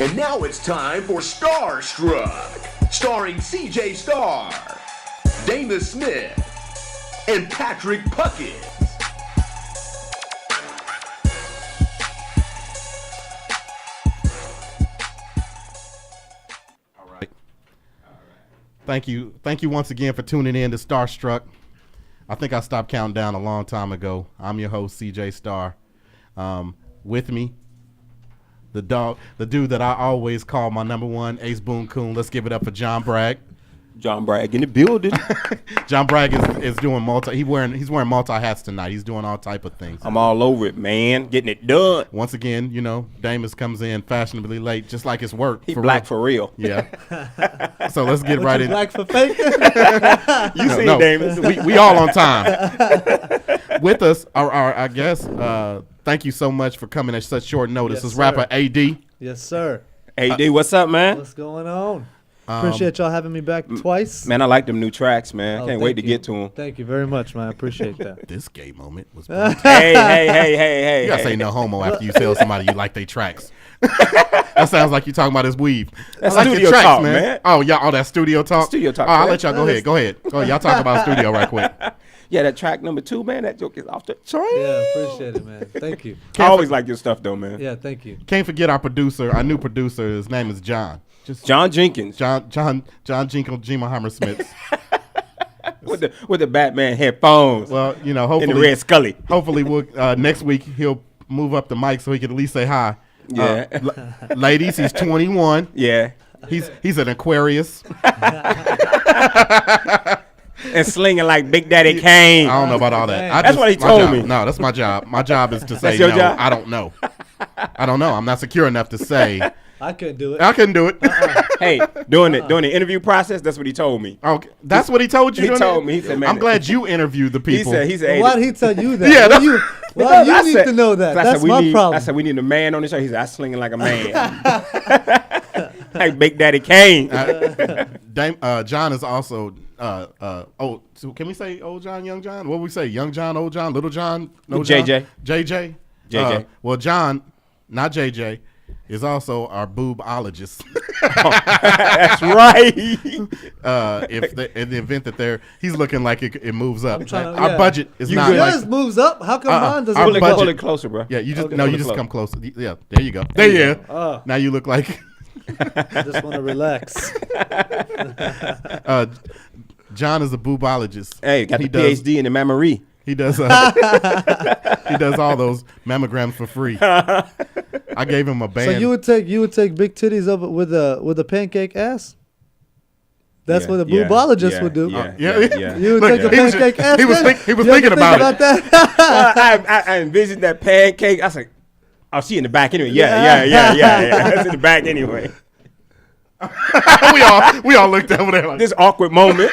And now it's time for Starr Struck, starring CJ Starr, Dana Smith, and Patrick Puckett. Thank you once again for tuning in to Starr Struck. I think I stopped counting down a long time ago. I'm your host, CJ Starr. With me, the dude that I always call my number one, Ace Boone Coon. Let's give it up for John Bragg. John Bragg in the building. John Bragg is doing he's wearing multi hats tonight. He's doing all type of things. I'm all over it, man. Getting it done. Once again, Damus comes in fashionably late, just like his work. He black for real. Yeah. So let's get right in. Black for fake? You see, Damus. We all on time. With us, our guest. Thank you so much for coming at such short notice. Yes, Is sir. rapper AD. Yes, sir. AD, what's up, man? What's going on? Appreciate y'all having me back twice. Man, I like them new tracks, man. Oh, Can't wait thank to you. get to them. Thank you very much, man. I appreciate that. This gay moment was. Hey. You gotta say no homo after you tell somebody you like their tracks. That sounds like you talking about his weave. That's I like your studio tracks, talk, man. Oh, y'all, that studio talk. Studio talk, Oh, I'll man. let y'all go ahead. Go ahead. Y'all talk about studio right quick. Yeah, that track number 2, man, that joke is off the train. Yeah, appreciate it, man. Thank you. I always like your stuff, though, man. Yeah, thank you. Can't forget our producer, our new producer. His name is John. John Jenkins. John Jinkle Jima Smith. with the Batman headphones. Well, in the hopefully red Scully. Hopefully, we'll next week he'll move up the mic so he can at least say hi. Yeah. Ladies, he's 21. Yeah. He's an Aquarius. And slinging like Big Daddy Kane. I don't know about all that. That's what he told me. No, that's my job. My job is to say your no. job? I don't know. I'm not secure enough to say. I couldn't do it. I couldn't do it. Hey, during the interview process, that's what he told me. Okay, that's what he told you. He told me. He said, "Man, I'm glad you interviewed the people." He said, Why did he tell you that? Yeah, you need to know that. That's my problem. I said, we need a man on the show. He said, I slinging like a man. Like Big Daddy Kane. John is also, so can we say old John, young John? What do we say? Young John, old John, little John, no John? JJ. JJ. Well, John, not JJ, is also our boobologist. That's right. In the event that he's looking like it moves up. Our budget is not yours like moves up. How come mine doesn't? our Look budget- Pull it closer, bro. Yeah, you just Okay. you just come closer. Yeah, there you go. There you go. Now you look like I just want to relax. John is a boobologist. Hey, got He the PhD in the mammary. He does. He does all those mammograms for free. I gave him a band. So you would take big titties over with a pancake ass? That's what a boobologist would do. Yeah. You would take a He was pancake ass. he was then? he was You ever thinking think about it. that? I envisioned that pancake. I was like, oh, she in the back anyway. Yeah. That's in the back anyway. we all looked over there like This awkward moment.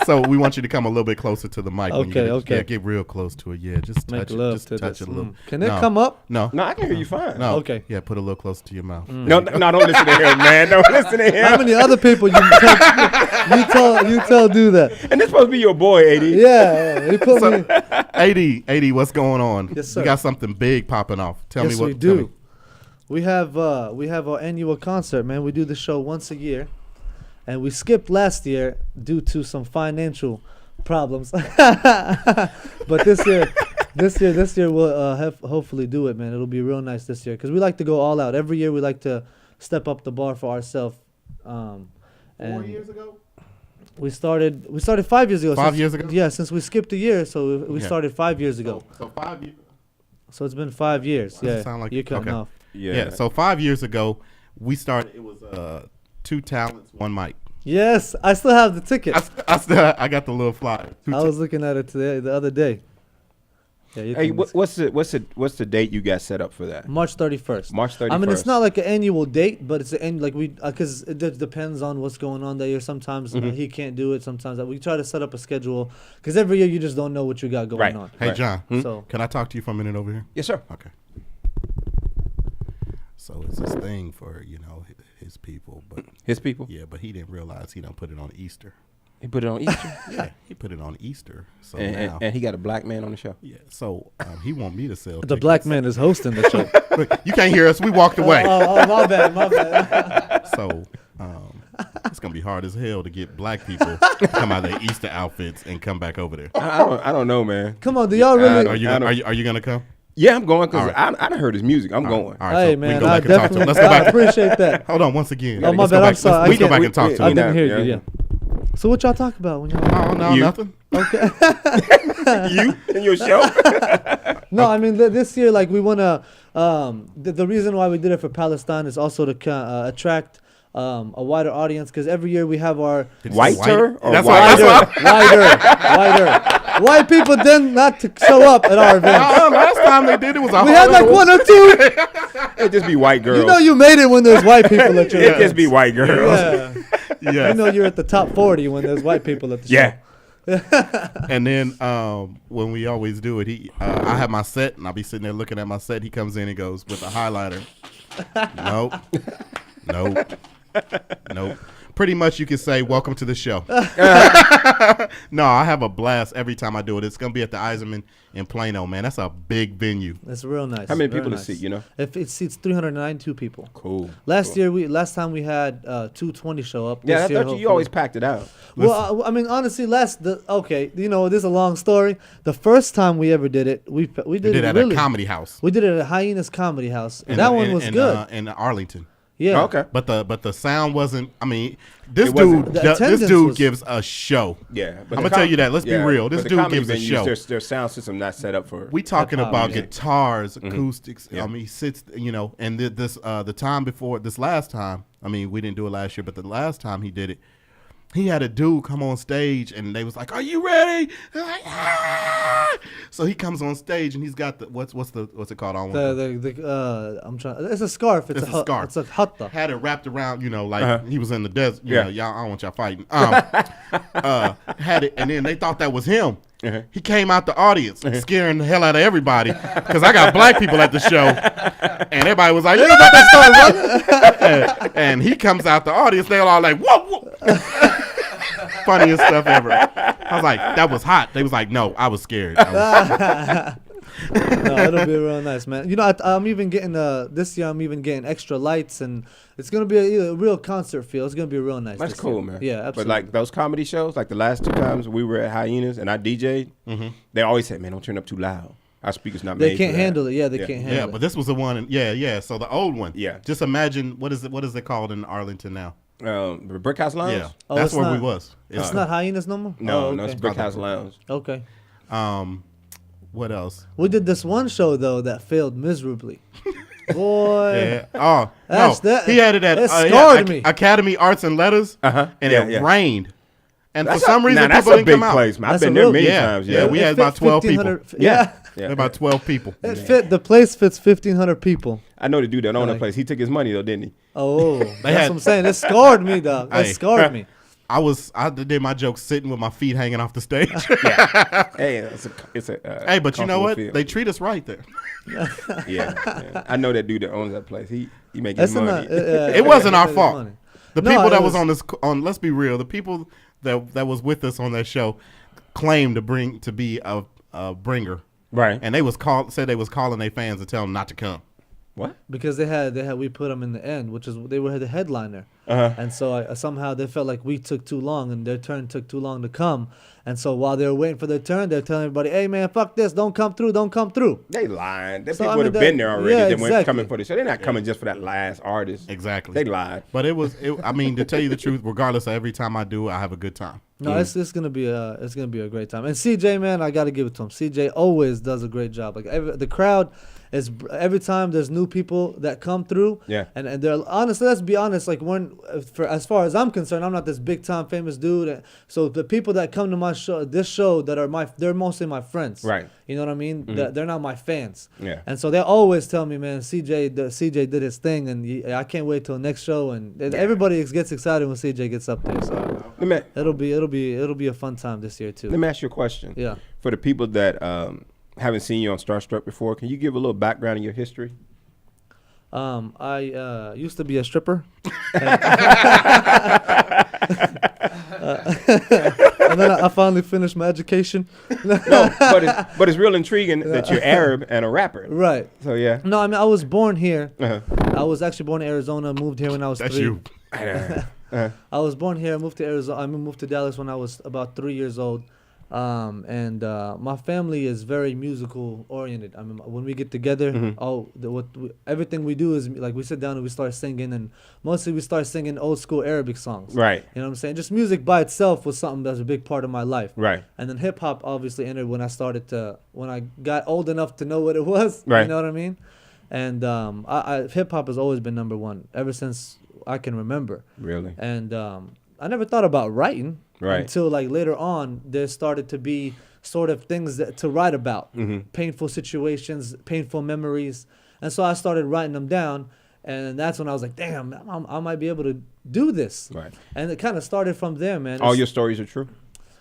So we want you to come a little bit closer to the mic. Okay. Yeah, get real close to it. Yeah, just Make touch it. love Just to touch this. it a little. Can it come up? No. No, I can hear you fine. No. Okay. Yeah, put it a little closer to your mouth. No, don't listen to him, man. Don't listen to him. How many other people you tell do that? And this supposed to be your boy, AD. Yeah, he put me. AD, what's going on? Yes, sir. We got something big popping off. Tell Yes, me what. we do. We have our annual concert, man. We do the show once a year, and we skipped last year due to some financial problems. But this year we'll hopefully do it, man. It'll be real nice this year because we like to go all out. Every year we like to step up the bar for ourselves. 4 years ago. We started 5 years ago. 5 years ago? Yeah, since we skipped a year, so we started 5 years ago. So 5 years. So it's been 5 years. Doesn't Yeah, sound like you're it. cutting Okay. off. Yeah. So 5 years ago, we started. It was 2 talents, 1 mic. Yes, I still have the ticket. I got the little flyer. I was looking at it today, the other day. Yeah, you Hey, can- what's the date you got set up for that? March 31st. March 31st. I mean, it's not like an annual date, but it's an like we because it depends on what's going on that year. Sometimes he can't do it. Sometimes we try to set up a schedule because every year you just don't know what you got going Right. on. Hey, Right. John, So can I talk to you for a minute over here? Yes, sir. Okay. So it's this thing for, his people. But His people. yeah, but he didn't realize he done put it on Easter. He put it on Easter. Yeah, he put it on Easter. So and he got a black man on the show. yeah, so he want me to sell. The tickets. black man is hosting the show. Look, you can't hear us. We walked away. Oh, my bad. So it's gonna be hard as hell to get black people to come out of their Easter outfits and come back over there. I don't know, man. Come on, do y'all really? Are you gonna come? Yeah, I'm going because All I done heard his music. I'm going. All right, Hey, so we man, can go I back and talk to him. definitely Let's go back. appreciate that. Hold on, once again. Oh, my Let's bad, go I'm back. sorry, Let's I go back can't- and talk to I him. didn't hear you. Yeah. Yeah. So what y'all talk about when y'all? Oh no, You. nothing. Okay. You and your show. No, I mean this year, like we wanna. The reason why we did it for Palestine is also to attract a wider audience, because every year we have our Whiter or That's white? wider. White people tend not to show up at our events. Last time they did it was a We had like one or two. It just be white girls. You know you made it when there's white people at your it events. just be white girls. Yeah. Yeah. You know you're at the top 40 when there's white people at the Yeah. show. And then when we always do it, I have my set and I'll be sitting there looking at my set. He comes in and goes with a highlighter. Nope. Pretty much you can say, welcome to the show. No, I have a blast every time I do it. It's going to be at the Eiserman in Plano, man. That's a big venue. That's real nice. How many Very people to nice. seat, you know? If it seats 392 people. Cool. Last time we had 220 show up. Yeah, I This year, thought you always packed it out. Well, I mean, honestly, this is a long story. The first time we ever did it, we did We did it at really, a comedy house. We did it at Hyenas Comedy House. And In- that one in- was in, good. In Arlington. Yeah. Oh, okay. But the sound wasn't. I mean, this It wasn't. dude, The this attendance dude was- gives a show. Yeah, but I'm the gonna tell you that. Let's be real. This but the dude comedy gives a venues, show. Their sound system not set up for. We talking hip-hop about music. guitars, acoustics. Yeah. I mean, he sits, and the time before this last time. I mean, we didn't do it last year, but the last time he did it, he had a dude come on stage, and they was like, "Are you ready?" They're like, "Ah!" So he comes on stage, and he's got the what's it called? I don't want to- I'm trying. It's a scarf. It's a scarf. It's a hatta. Had it wrapped around, like Uh-huh. he was in the desert. Yeah. Y'all, I don't want y'all fighting. Had it, and then they thought that was him. Uh-huh. He came out the audience, scaring the hell out of everybody, because I got black people at the show, and everybody was like, "You got that story, and he comes out the audience. They all like, "Whoa!" Funniest stuff ever. I was like, "That was hot." They was like, "No, I was scared." No, it'll be real nice, man. I'm even getting this year. I'm even getting extra lights, and it's gonna be a real concert feel. It's gonna be real nice. That's this cool, year. man. Yeah, absolutely. But like those comedy shows, like the last two times we were at Hyenas and I DJ'd, they always said, "Man, don't turn up too loud. Our speakers not made." they can't for that." handle it. Yeah, they can't Yeah, handle it. but this was the one. Yeah. So the old one. Yeah. Just imagine what is it called in Arlington now? The Brick House Lounge. Yeah, Oh, that's it's where we not- was. It's not Hyenas no more. No, Oh, no, it's okay. Brick House Lounge. Okay. What else? We did this one show though that failed miserably. Boy. Yeah. Oh That's- no, that- he had it at that scarred me. Academy Arts and Letters, Uh-huh. and Yeah, it yeah. rained, and That's for some reason that's people a didn't big come out. place, man. I've That's been a there real- many Yeah, times. yeah, Yeah, we It had fit about 12 people. 1,500 Yeah. Yeah. There about 12 people. It fit. The place fits 1,500 people. I know the dude that owned Like- that place. He took his money though, didn't he? Oh, that's had- what I'm saying. It scarred me, dog. It Hey. scarred me. I did my joke sitting with my feet hanging off the stage. Hey, it's a. Hey, but you know comfortable what? feel. They treat us right there. Yeah. I know that dude that owns that place. He make That's his money. It wasn't our it's fault. money. The No, people it that was was- on let's be real, the people that was with us on that show claimed to be a bringer, Right. and they said they was calling their fans to tell them not to come. What? Because we put them in the end, which is they were the headliner, Uh-huh. and so somehow they felt like we took too long and their turn took too long to come, and so while they were waiting for their turn, they're telling everybody, "Hey man, fuck this, don't come through." They lying. Them So, people I would mean, have been there already. yeah, They weren't exactly. coming for the show. They're not coming just for that last artist. Exactly. They lied. But I mean, to tell you the truth, regardless of every time I do it, I have a good time. No, it's gonna be a great time. And CJ, man, I gotta give it to him. CJ always does a great job. Like the crowd is every time there's new people that come through. Yeah. And they're honestly, let's be honest. Like for as far as I'm concerned, I'm not this big time famous dude. And so the people that come to my show, this show, that are they're mostly my friends. Right. You know what I mean? They're not my fans. Yeah. And so they always tell me, man, CJ did his thing, and I can't wait till next show. And everybody gets excited when CJ gets up there. So it'll be a fun time this year too. Let me ask you a question. Yeah. For the people that haven't seen you on Starr Struck before, can you give a little background in your history? I used to be a stripper. And then I finally finished my education. No, but it's real intriguing that you're Arab and a rapper. Right. So yeah. No, I mean I was born here. Uh-huh. I was actually born in Arizona. Moved here when I was That's 3. you. Uh-huh. I was born here. Moved to Arizona. I moved to Dallas when I was about 3 years old. And my family is very musical oriented. I mean, when we get together, everything we do is like we sit down and we start singing, and mostly we start singing old school Arabic songs. Right. You know what I'm saying? Just music by itself was something that's a big part of my life. Right. And then hip hop obviously entered when I got old enough to know what it was. Right. You know what I mean? And hip hop has always been number one ever since I can remember. Really. And I never thought about writing. Right. Until like later on, there started to be sort of things to write about, painful situations, painful memories, and so I started writing them down, and that's when I was like, damn, I might be able to do this. Right. And it kind of started from there, man. All your stories are true.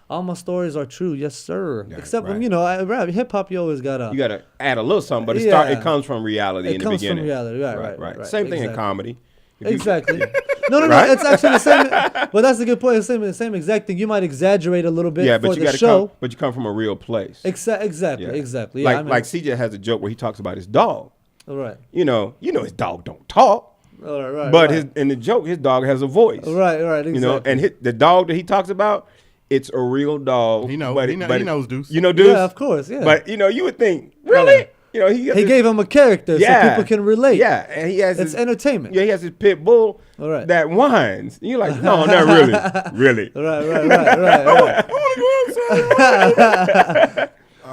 All my stories are true, yes sir. Yeah, Except when right. rap, hip hop, you always gotta. You gotta add a little something, but Yeah. It comes from reality in the beginning. It comes from reality, right. Same thing in exactly. comedy. If you- Exactly. No, Right? it's actually the same. But that's a good point. It's the same exact thing. You might exaggerate a little bit yeah, for but you the gotta show. come. But you come from a real place. Exactly. Yeah. Exactly. Like Yeah, I mean, like CJ has a joke where he talks about his dog. all right. You know his dog don't talk, All right. but right. in the joke his dog has a voice. Right. Exactly. You know, and the dog that he talks about, it's a real dog. He know- but he knows Deuce. You know Deuce. Yeah, of course. Yeah. But you would think really. Yeah. You know he gave him a character so people can relate. Yeah, and he has It's his, entertainment. Yeah, he has his pit bull All right. that whines. And you're like, no, not really, really. Right.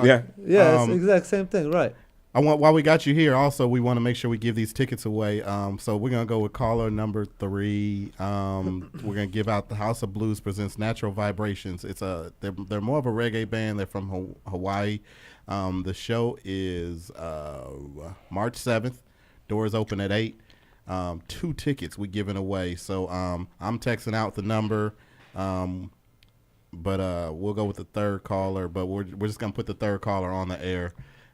Yeah, Yeah, it's the exact same thing. Right. While we got you here, also we want to make sure we give these tickets away. So we're gonna go with caller number 3. We're gonna give out the House of Blues presents Natural Vibrations. They're more of a reggae band. They're from Hawaii. The show is March 7th. Doors open at 8. 2 tickets we giving away. So I'm texting out the number. But we'll go with the third caller. But we're just gonna put the third caller on the air.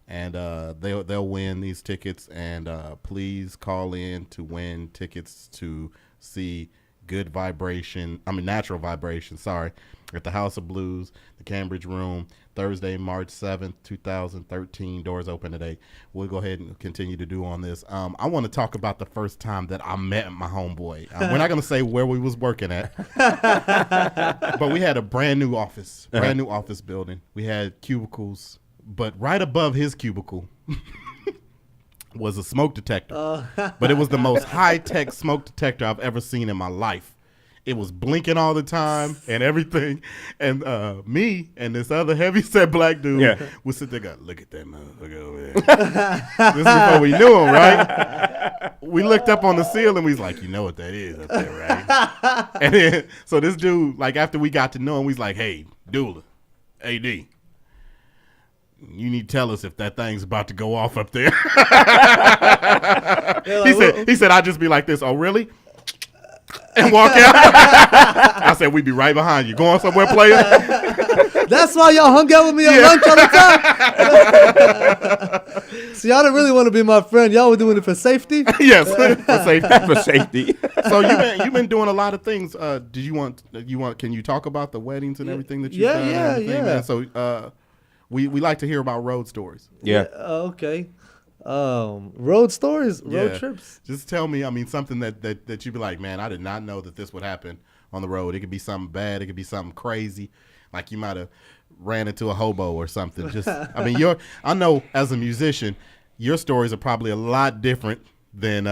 And they'll win these tickets, and please call in to win tickets to see Natural Vibration, at the House of Blues, the Cambridge Room, Thursday, March 7th, 2013. Doors open at 8. We'll go ahead and continue to do on this. I want to talk about the first time that I met my homeboy. We're not going to say where we was working at, but we had a brand new office building. We had cubicles. But right above his cubicle was a smoke detector. But it was the most high-tech smoke detector I've ever seen in my life. It was blinking all the time and everything. And me and this other heavy-set black dude would sit there and go, look at that motherfucker over there. This is before we knew him, right? We looked up on the ceiling. We was like, you know what that is up there, right? And then, so this dude, like after we got to know him, we was like, hey, Dula, AD. You need to tell us if that thing's about to go off up there. He said, I'd just be like this. Oh, really? And walk out. I said, we'd be right behind you. Going somewhere, player? That's why y'all hung out with me at lunch all the time. So y'all didn't really want to be my friend. Y'all were doing it for safety? Yes, for safety. for safety. So you've been doing a lot of things. Can you talk about the weddings and everything that you've done? And everything, man? So we like to hear about road stories. Yeah. Okay. Road stories, road trips. Just tell me, something that you'd be like, man, I did not know that this would happen on the road. It could be something bad. It could be something crazy. Like you might have ran into a hobo or something. I know as a musician, your stories are probably a lot different than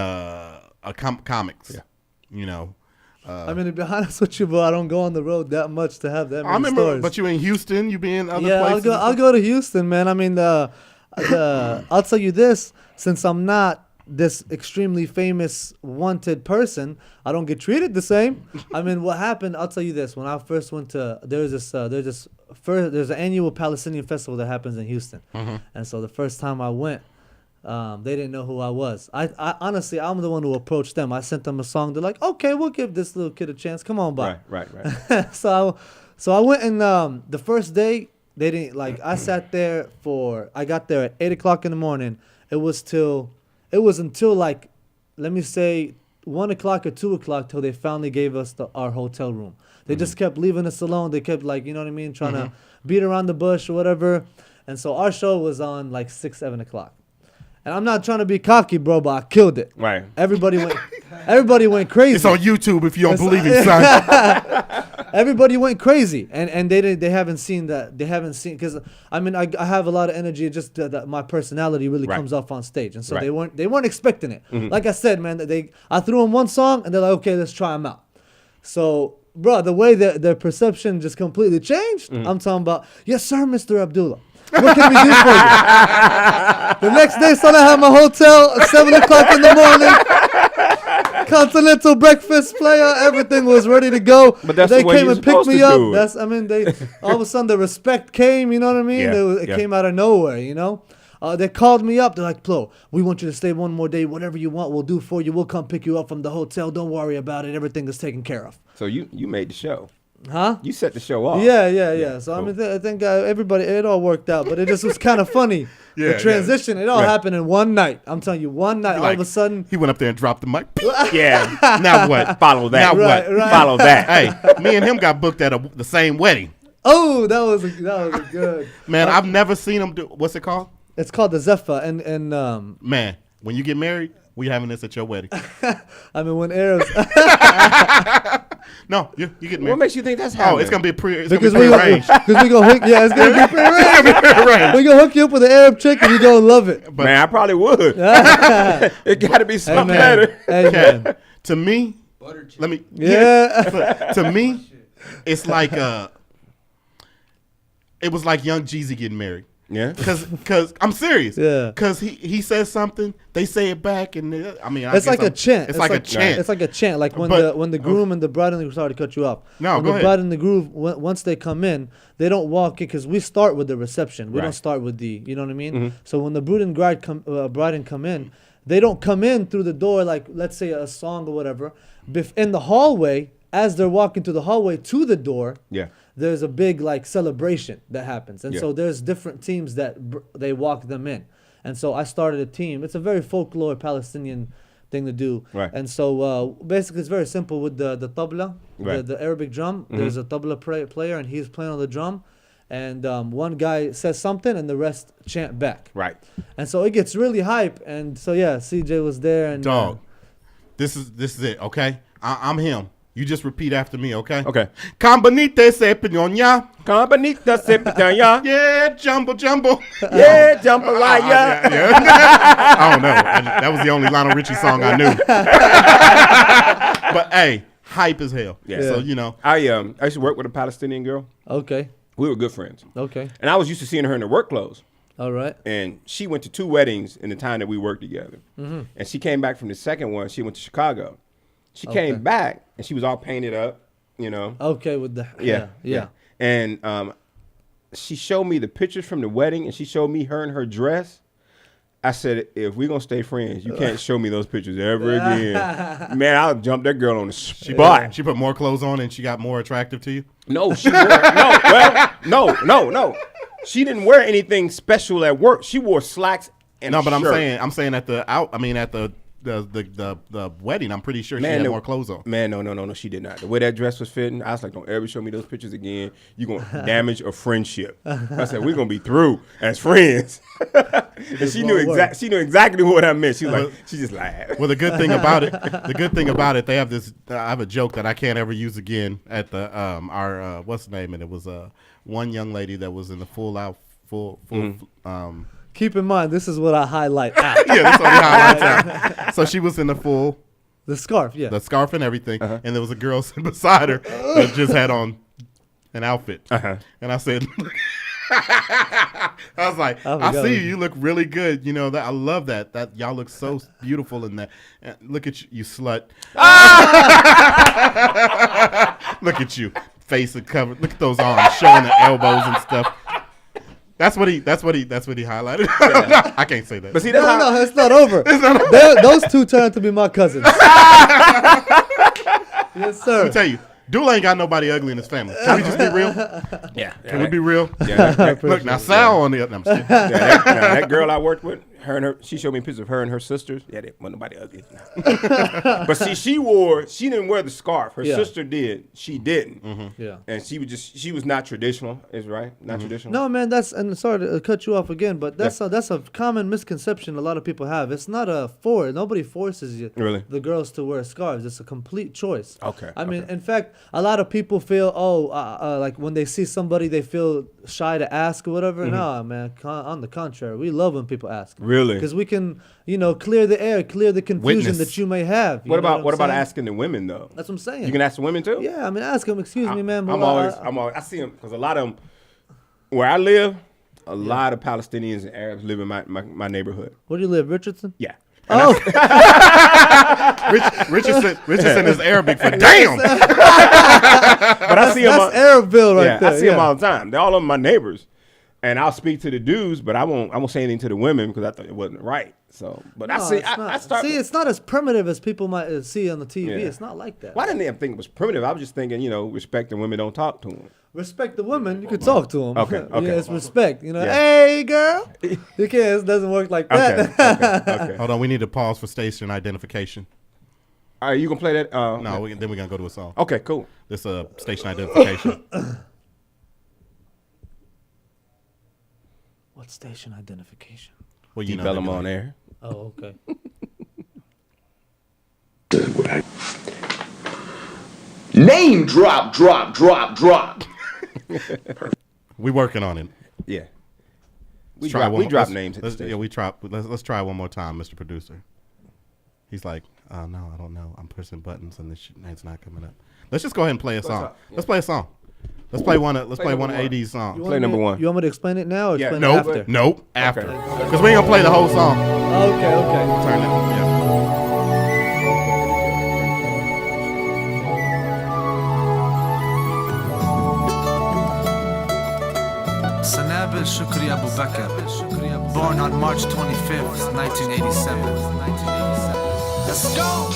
comics. Yeah. You know. To be honest with you, bro, I don't go on the road that much to have that many I remember, stories. but you in Houston, you be in other places. Yeah, I'll go to Houston, man. I'll tell you this, since I'm not this extremely famous wanted person, I don't get treated the same. What happened, I'll tell you this. When I first went to, there's an annual Palestinian festival that happens in Houston. Mm-hmm. And so the first time I went, they didn't know who I was. I honestly, I'm the one who approached them. I sent them a song. They're like, okay, we'll give this little kid a chance. Come on by. Right. So I went, and the first day, they didn't, I sat there I got there at 8 o'clock in the morning. It was until let me say 1 o'clock or 2 o'clock till they finally gave us our hotel room. They just kept leaving us alone. They kept like, you know what I mean, trying to beat around the bush or whatever. And so our show was on like 6, 7 o'clock. And I'm not trying to be cocky, bro, but I killed it. Right. Everybody went crazy. It's on YouTube if you don't believe me, son. Everybody went crazy, and they haven't seen that. They haven't seen, because I mean I have a lot of energy. Just that my personality really comes off on stage, and so they weren't expecting it. Like I said, man, I threw them one song, and they're like, okay, let's try them out. So, bro, the way their perception just completely changed. I'm talking about, yes, sir, Mr. Abdullah. What can we do for you? The next day, son, I had my hotel at 7 o'clock in the morning. Continental breakfast player, everything was ready to go. But that's they the way came you're and picked me supposed to up. do it. They all of a sudden the respect came. You know what I mean? It came out of nowhere. You know, they called me up. They're like, "Plo, we want you to stay one more day. Whatever you want, we'll do for you. We'll come pick you up from the hotel. Don't worry about it. Everything is taken care of." So you made the show. Huh? You set the show off. Yeah. So cool. I mean, I think everybody, it all worked out, but it just was kind of funny. The transition, it all happened in one night. I'm telling you, one night, all of a sudden. He went up there and dropped the mic. Yeah. Now what? Follow that. Now what? Right. Follow that. Hey, me and him got booked at the same wedding. Oh, that was a good. Man, I've never seen him do. What's it called? It's called the Zephyr, and Man, when you get married, we having this at your wedding. I mean, when Arabs. No, you get married. What makes you think that's happening? Oh, it's gonna be Because we prearranged. gonna hook, it's gonna be prearranged. We gonna hook you up with an Arab chick and you gonna love it. But man, I probably would. It got to be something better. Hey, man. To me, let me. To me, it's like it was like Young Jeezy getting married. Yeah. Cause I'm serious. Yeah. Cause he says something, they say it back, and it's like a chant. It's like a chant. It's like a chant. Like when the groom and the bride and the sorry to cut you off. No, when go the ahead. bride and the groom once they come in, they don't walk in because we start with the reception. We Right. don't start with the, you know what I mean. So when the bride and bride come in, they don't come in through the door like, let's say a song or whatever. In the hallway, as they're walking through the hallway to the door. Yeah. There's a big like celebration that happens, and Yeah. so there's different teams that they walk them in, and so I started a team. It's a very folklore Palestinian thing to do, Right. and so basically it's very simple with the tabla, Right. the Arabic drum. There's a tabla player, and he's playing on the drum, and one guy says something, and the rest chant back, Right. and so it gets really hype, and so yeah, CJ was there, and Dog, this is it. Okay, I'm him. You just repeat after me, okay? Okay. Cambanite se piñoña. Campanita se pitaya. Yeah, jumbo. Yeah, jambalaya. I don't know. That was the only Lionel Richie song I knew. But hey, hype as hell. Yeah. So you know, I used to work with a Palestinian girl. okay, We were good friends. okay, And I was used to seeing her in her work clothes. all right, And she went to 2 weddings in the time that we worked together. And she came back from the second one. She went to Chicago. She came back, and she was all painted up, you know. okay with the Yeah. And she showed me the pictures from the wedding, and she showed me her in her dress. I said, if we're going to stay friends, you can't show me those pictures ever again. Man, I'll jump that girl on the spot. she put more clothes on and she got more attractive to you. No, she wore, no. She didn't wear anything special at work. She wore slacks and No, but a shirt. I'm saying at the wedding, I'm pretty sure she had more clothes on. Man, no, she did not. The way that dress was fitting, I was like, don't ever show me those pictures again. You're going to damage a friendship. I said, we're going to be through as friends. And she knew exactly what I meant. She was like, she just laughed. Well, the good thing about it, they have this. I have a joke that I can't ever use again at the our what's the name? And it was one young lady that was in the full. Keep in mind, this is what I highlight. Yeah, that's what we highlights out. So she was in the full, The scarf, yeah. the scarf and everything, and there was a girl sitting beside her that just had on an outfit. And I said, I was like, I see you. You look really good. You know that I love that. That y'all look so beautiful in that. Look at you slut. Look at you, face and covered. Look at those arms showing the elbows and stuff. That's what he highlighted. I can't say that. But see, No, it's not over. Those two turned out to be my cousins. Yes, sir. Let me tell you, Dula ain't got nobody ugly in his family. Can we just be real? yeah. Can we be real? Yeah, Look, now Sal on the other. No, I'm just kidding. that girl I worked with, She showed me pictures of her and her sisters. Yeah, there wasn't nobody ugly. But see, she didn't wear the scarf. Her sister did. She didn't. Mm-hmm. Yeah. And she was not traditional. Is right? Not traditional. No, man, and sorry to cut you off again, but that's a common misconception a lot of people have. It's not a force. Nobody forces you, the girls to wear scarves. It's a complete choice. Okay. I mean, in fact, a lot of people feel, like when they see somebody, they feel shy to ask or whatever. No, man, on the contrary, we love when people ask. Really? Because we can, clear the air, clear the confusion that you may have. What about asking the women though? That's what I'm saying. You can ask the women too? Yeah, I mean, ask them. Excuse me, man. I see them because a lot of them, where I live, a lot of Palestinians and Arabs live in my neighborhood. Where do you live, Richardson? Yeah. Oh, Richardson is Arabic for damn. But I see them. That's Arabville right there. I see them all the time. They're all of my neighbors, and I'll speak to the dudes, but I won't say anything to the women because I thought it wasn't right. So, but No, it's not as primitive as people might see on the TV. Yeah. It's not like that. Why didn't they think it was primitive? I was just thinking, respect the women, don't talk to them. Respect the women. You can talk to them. Okay. Yeah, it's respect. Yeah. Hey, girl. You can't. It doesn't work like that. Okay. Hold on, we need to pause for station identification. All right, you gonna play that? No, then we're gonna go to a song. Okay, cool. This station identification. What station identification? Well, Deep Ellum on air. Oh, okay. Name drop. We working on it. Yeah. We Let's try one drop more- names at the let's- station. Yeah, we try. Let's try one more time, Mr. Producer. He's like, no, I don't know. I'm pushing buttons and it's not coming up. Let's just go ahead and play a song. up? Yeah. Let's play a song. Let's play one of number one. AD's songs. Play number one. You want me to explain it now or Yeah, explain it Nope, after? nope, after. Because we ain't gonna play the whole song. Okay. Turn it. Yeah. Sanab Shukri Abu Bakr, born on March 25th, 1987. Let's go!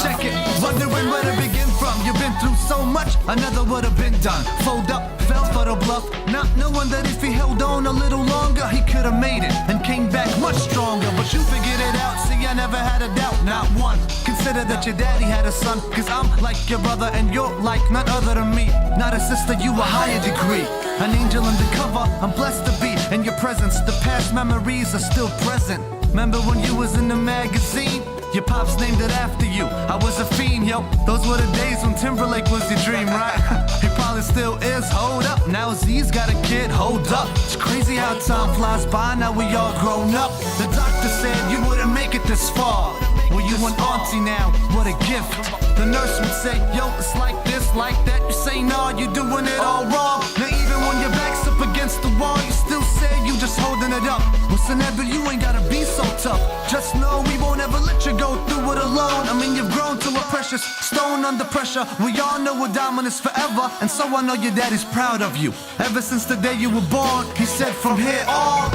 Check it, wondering where to begin from. You've been through so much, another would have been done. Fold up, fell for the bluff, not knowing that if he held on a little longer, he could have made it and came back much stronger. But you figured it out, see, I never had a doubt, not one. Consider that your daddy had a son, cause I'm like your brother and you're like none other than me. Not a sister, you a higher degree. An angel undercover, I'm blessed to be in your presence. The past memories are still present. Remember when you was in the magazine? Your pops named it after you. I was a fiend, yo. Those were the days when Timberlake was your dream, right? He probably still is. Hold up. Now Z's got a kid. Hold up. It's crazy how time flies by. Now we all grown up. The doctor said you wouldn't make it this far. Well, you an auntie now. What a gift. The nurse would say, yo, it's like this, like that. You say, nah, you doing it all wrong. Now even when your back's up against the wall, you still say you just holding it up. Well, Sanab, you ain't gotta be so tough. Just know we won't ever let you go through it alone. I mean, you've grown to a precious stone under pressure. We all know a diamond is forever, and so I know your daddy's proud of you. Ever since the day you were born, he said from here on,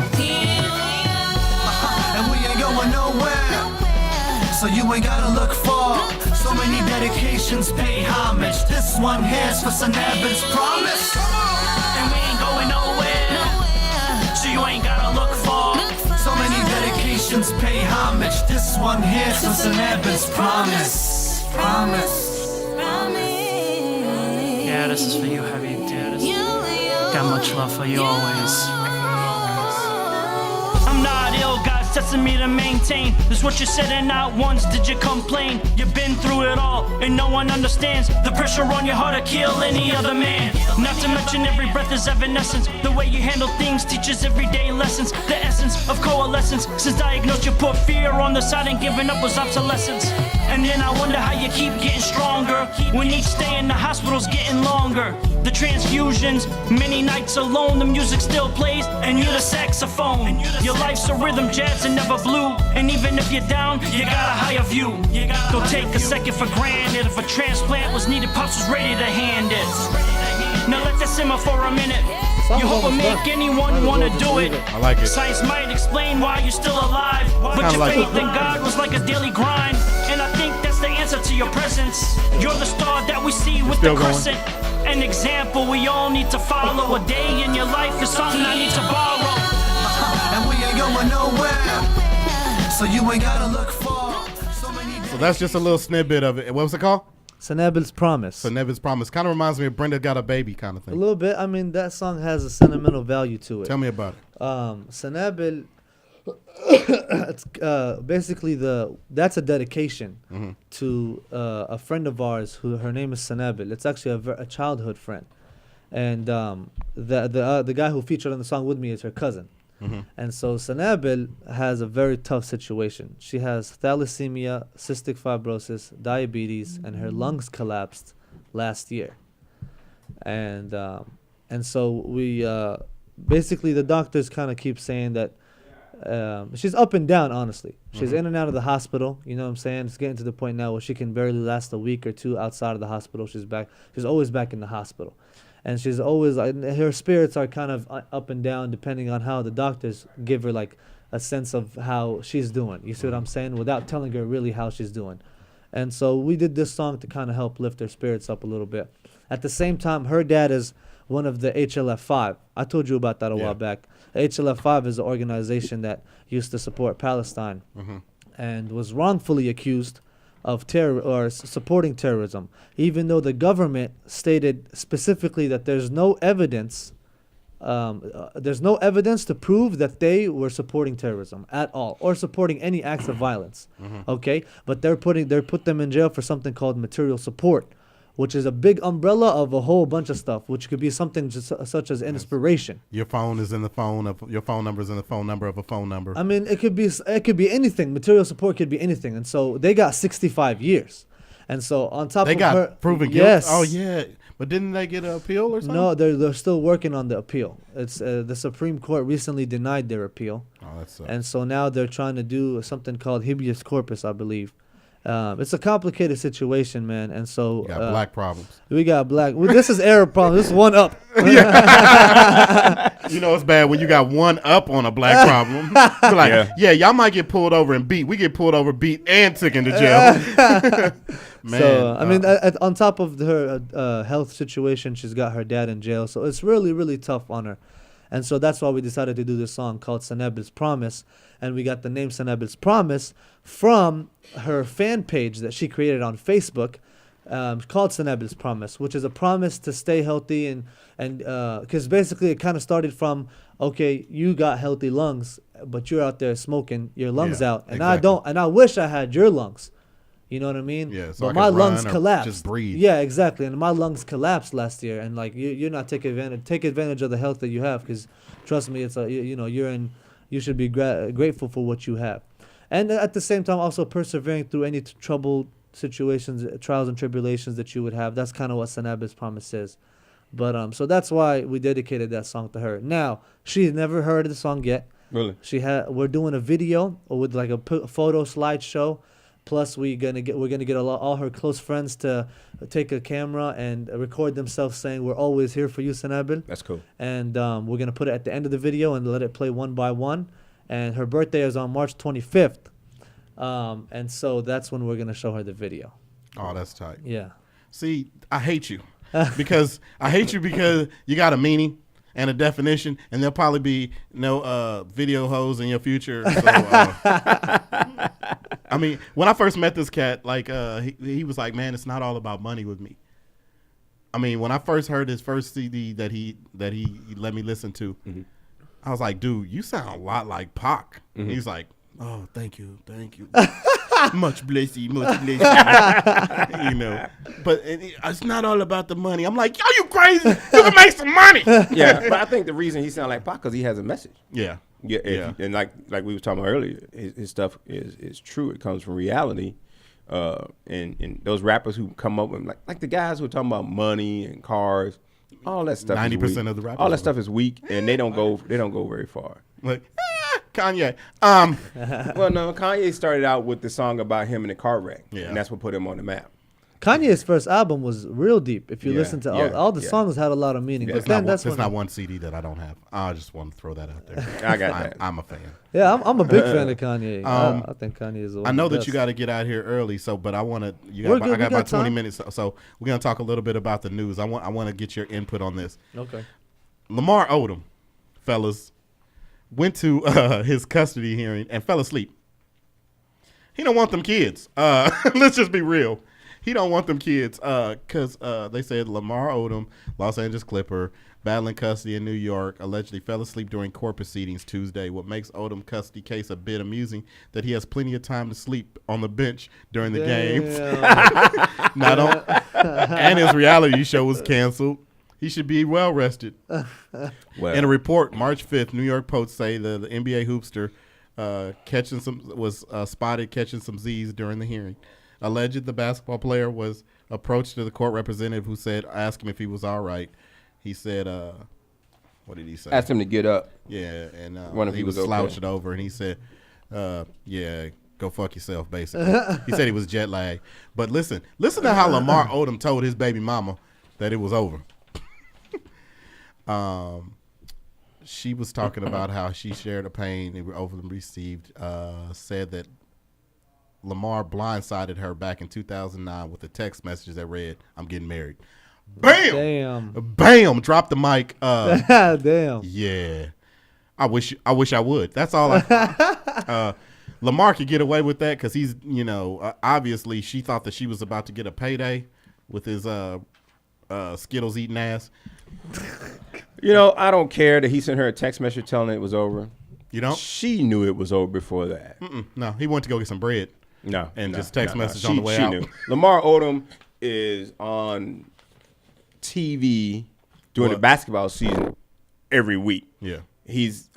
and we ain't going nowhere. So you ain't gotta look far. So many dedications pay homage. This one here's for Sanab's promise. And we ain't going nowhere. So you ain't gotta look far. So many dedications pay homage. This one here's for Sanab's promise. Promise. Yeah, this is for you, Habib. Got much love for you always. I'm not ill, God's testing me to maintain. This is what you said and not once did you complain. You've been through it all and no one understands the pressure on your heart to kill any other man. Not to mention every breath is evanescence. The way you handle things teaches everyday lessons. The essence of coalescence. Since diagnosed you put fear on the side and giving up was obsolescence. And then I wonder how you keep getting stronger when each stay in the hospital's getting longer. The transfusions, many nights alone, the music still plays, and you're the saxophone. Your life's a rhythm, jazz and never blue. And even if you're down, you got a higher view. Don't take a second for granted. If a transplant was needed, Pops was ready to hand it. Now let that simmer for a minute. Song's You hope will almost make done. anyone Might as wanna well just do leave it. it. I like it. Science might explain why you're still alive, but Kinda your like faith it. in God was like a daily grind. And I think that's the answer to your presence. You're the star that we see with the still going. crescent. An example we all need to follow. A day in your life is something I need to borrow. And we ain't going nowhere, so you ain't gotta look far. So many So that's just a little snippet of it. What was it called? Sanabel's Promise. So Nevin's Promise. Kind of reminds me of Brenda Got a Baby kind of A thing. little bit. I mean, that song has a sentimental value to it. Tell me about it. Sanabel, it's basically that's a dedication to a friend of ours who her name is Sanabel. It's actually a childhood friend, and the guy who featured on the song with me is her cousin. And so Sanabel has a very tough situation. She has thalassemia, cystic fibrosis, diabetes, and her lungs collapsed last year. And so we basically the doctors kind of keep saying that she's up and down. Honestly, she's in and out of the hospital. You know what I'm saying? It's getting to the point now where she can barely last a week or two outside of the hospital. She's back. She's always back in the hospital. And she's always her spirits are kind of up and down depending on how the doctors give her like a sense of how she's doing. You see what I'm saying? Without telling her really how she's doing. And so we did this song to kind of help lift her spirits up a little bit. At the same time, her dad is one of the HLF5. I told you about that a while back. HLF5 is an organization that used to support Palestine and was wrongfully accused of terror or supporting terrorism, even though the government stated specifically that there's no evidence to prove that they were supporting terrorism at all or supporting any acts of violence. Okay, but they put them in jail for something called material support, which is a big umbrella of a whole bunch of stuff, which could be something just such as inspiration. Your phone is in the phone of your phone number is in the phone number of a phone number. I mean, it could be anything. Material support could be anything, and so they got 65 years. And so on top They of got her, proven guilt. yes. Oh yeah, but didn't they get an appeal or something? No, they're still working on the appeal. It's the Supreme Court recently denied their appeal, Oh, that sucks. and so now they're trying to do something called habeas corpus, I believe. It's a complicated situation, man, and so You got black problems. we got black. Well, this is Arab problem. This is one up. You know it's bad when you got one up on a black problem. You're like, yeah, y'all might get pulled over and beat. We get pulled over, beat, and taken to jail. Man, So I mean, on top of her health situation, she's got her dad in jail, so it's really, really tough on her. And so that's why we decided to do this song called Sanabel's Promise. And we got the name Sanabel's Promise from her fan page that she created on Facebook called Sanabel's Promise, which is a promise to stay healthy. And because basically it kind of started from, okay, you got healthy lungs, but you're out there smoking your lungs Yeah, out. And exactly. I don't, and I wish I had your lungs. You know what I mean? Yeah, so I but could my run lungs or collapsed. just breathe. Yeah, exactly. And my lungs collapsed last year. And like you're not taking advantage. Take advantage of the health that you have, because trust me, it's you should be grateful for what you have. And at the same time, also persevering through any troubled situations, trials and tribulations that you would have. That's kind of what Sanabel's Promise is. But so that's why we dedicated that song to her. Now she's never heard of the song yet. Really? We're doing a video with like a photo slideshow. Plus, we're gonna get all her close friends to take a camera and record themselves saying, "We're always here for you, Sanabel." That's cool. And we're gonna put it at the end of the video and let it play one by one. And her birthday is on March 25th, and so that's when we're gonna show her the video. Oh, that's tight. Yeah. See, I hate you because you got a meaning and a definition, and there'll probably be no video hoes in your future. So, I mean, when I first met this cat, like he was like, "Man, it's not all about money with me." I mean, when I first heard his first CD that he let me listen to, I was like, "Dude, you sound a lot like Pac." He's like, "Oh, thank you, much bless you, you know." But it's not all about the money. I'm like, "Yo, you crazy? You can make some money." Yeah, but I think the reason he sound like Pac because he has a message. Yeah. Yeah, and like we were talking about earlier, his stuff is true. It comes from reality, and those rappers who come up with like the guys who are talking about money and cars, all that stuff. 90% of the rappers. all that stuff is weak, and they don't go very far. Like Kanye. Well, no, Kanye started out with the song about him in a car wreck, Yeah. and that's what put him on the map. Kanye's first album was real deep. If you Yeah, listen to yeah, all the yeah. songs had a lot of meaning. Yeah. But There's then that's there's when not one CD that I don't have. I just want to throw that out there. I got that. I'm a fan. yeah, I'm a big fan of Kanye. Um, I think Kanye is. One I of know the that you best. got to get out here early, but I want to. We're good. I We got about got 20 time. minutes, so we're gonna talk a little bit about the news. I want to get your input on this. Okay. Lamar Odom, fellas, went to his custody hearing and fell asleep. He don't want them kids. Let's just be real. He don't want them kids because they said Lamar Odom, Los Angeles Clipper, battling custody in New York, allegedly fell asleep during court proceedings Tuesday. What makes Odom custody case a bit amusing that he has plenty of time to sleep on the bench during the games. And his reality show was canceled. He should be well rested. Well, In a report, March 5th, New York Post say the NBA hoopster was spotted catching some Z's during the hearing. Alleged the basketball player was approached to the court representative who asked him if he was all right. He said, what did he say? asked him to get up. Yeah, and Wonder if he he was was okay. slouching over, and he said, yeah, go fuck yourself, basically. He said he was jet lagged. But listen to how Lamar Odom told his baby mama that it was over. She was talking about how she shared a pain Odom received, said that Lamar blindsided her back in 2009 with a text message that read, "I'm getting married." Bam! Damn. Bam! Drop the mic. Damn. Yeah. I wish I would. That's all Lamar could get away with that because he's, obviously she thought that she was about to get a payday with his Skittles eating ass. I don't care that he sent her a text message telling her it was over. You don't? She knew it was over before that. No, he went to go get some bread. No. And no, just text no, no. message on the way she out. Knew. Lamar Odom is on TV during the basketball season every week. Yeah. He's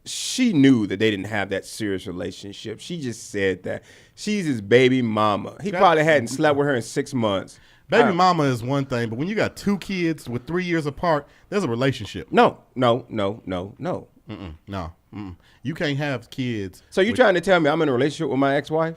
she knew that they didn't have that serious relationship. She just said that. She's his baby mama. He probably hadn't slept with her in 6 months. Baby mama is one thing, but when you got 2 kids with 3 years apart, there's a relationship. No. No. You can't have kids. So you trying to tell me I'm in a relationship with my ex-wife?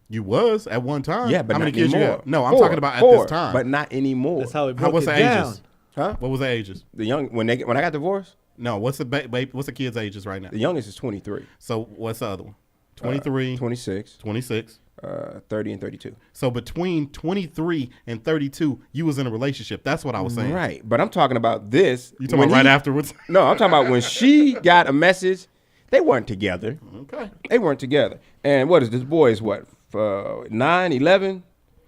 You was at one time. Yeah, but how not many kids anymore. you have? No, I'm Four. talking about at Four, this time. but not anymore. That's how it broke what's it the down. ages? Huh? What was the ages? The young when I got divorced, No, what's the kids' ages right now? the youngest is 23. So what's the other one? 23, 26, 26. 30, and 32. So between 23 and 32, you was in a relationship. That's what I was saying. Right, but I'm talking about this. You talking about right afterwards? No, I'm talking about when she got a message. They weren't together. Okay. They weren't together. And what is this boy is what? 9, 11,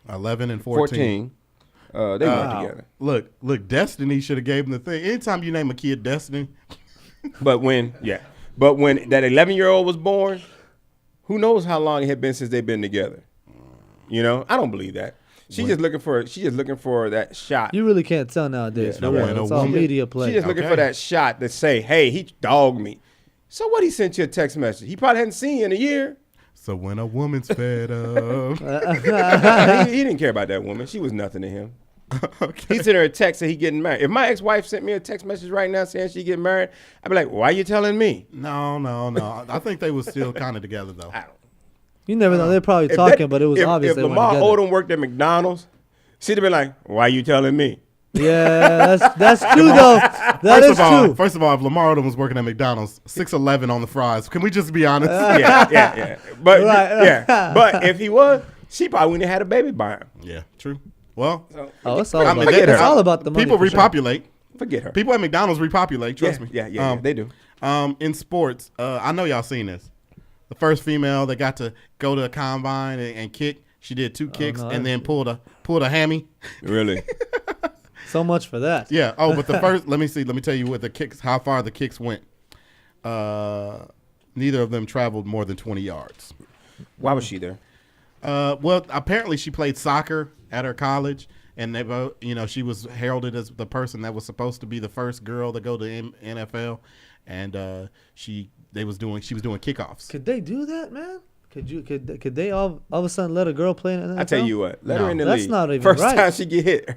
11 and 14. 14. They weren't together. Look, Destiny should have gave him the thing. Anytime you name a kid Destiny, But when that 11-year-old was born, who knows how long it had been since they've been together? I don't believe that. She's just looking for that shot. You really can't tell nowadays. Yeah, for real. no It's all woman. media play. She's just looking Okay. for that shot to say, hey, he dogged me. So what, he sent you a text message? He probably hadn't seen you in a year. so when a woman's fed up. he didn't care about that woman. She was nothing to him. Okay. He sent her a text that he getting married. If my ex-wife sent me a text message right now saying she getting married, I'd be like, why are you telling me? No. I think they was still kind of together though. You never know. They're probably If talking, that- but it was if, obvious If they weren't Lamar together. Odom worked at McDonald's, she'd have been like, why are you telling me? Yeah, that's true though. That is true. First of all, if Lamar Odom was working at McDonald's, 6.11 on the fries. Can we just be honest? Yeah. But Right. yeah, but if he was, she probably wouldn't have had a baby by him. Yeah, true. Well, Oh, it's all, I mean, about, forget it's her. all about the money. people for sure. repopulate. Forget her. People at McDonald's repopulate. Trust me. Yeah, they do. In sports, I know y'all seen this. The first female that got to go to a combine and kick, she did 2 kicks no, and then pulled a hammy. Really? So much for that. Yeah. Oh, but the first, let me tell you what the kicks, how far the kicks went. Neither of them traveled more than 20 yards. Why was she there? Well, apparently she played soccer at her college, and they both, she was heralded as the person that was supposed to be the first girl to go to NFL, and she was doing kickoffs. Could they do that, man? Could they all of a sudden let a girl play in the NFL? I tell you what, let her in the That's league. not even First right. time she get hit,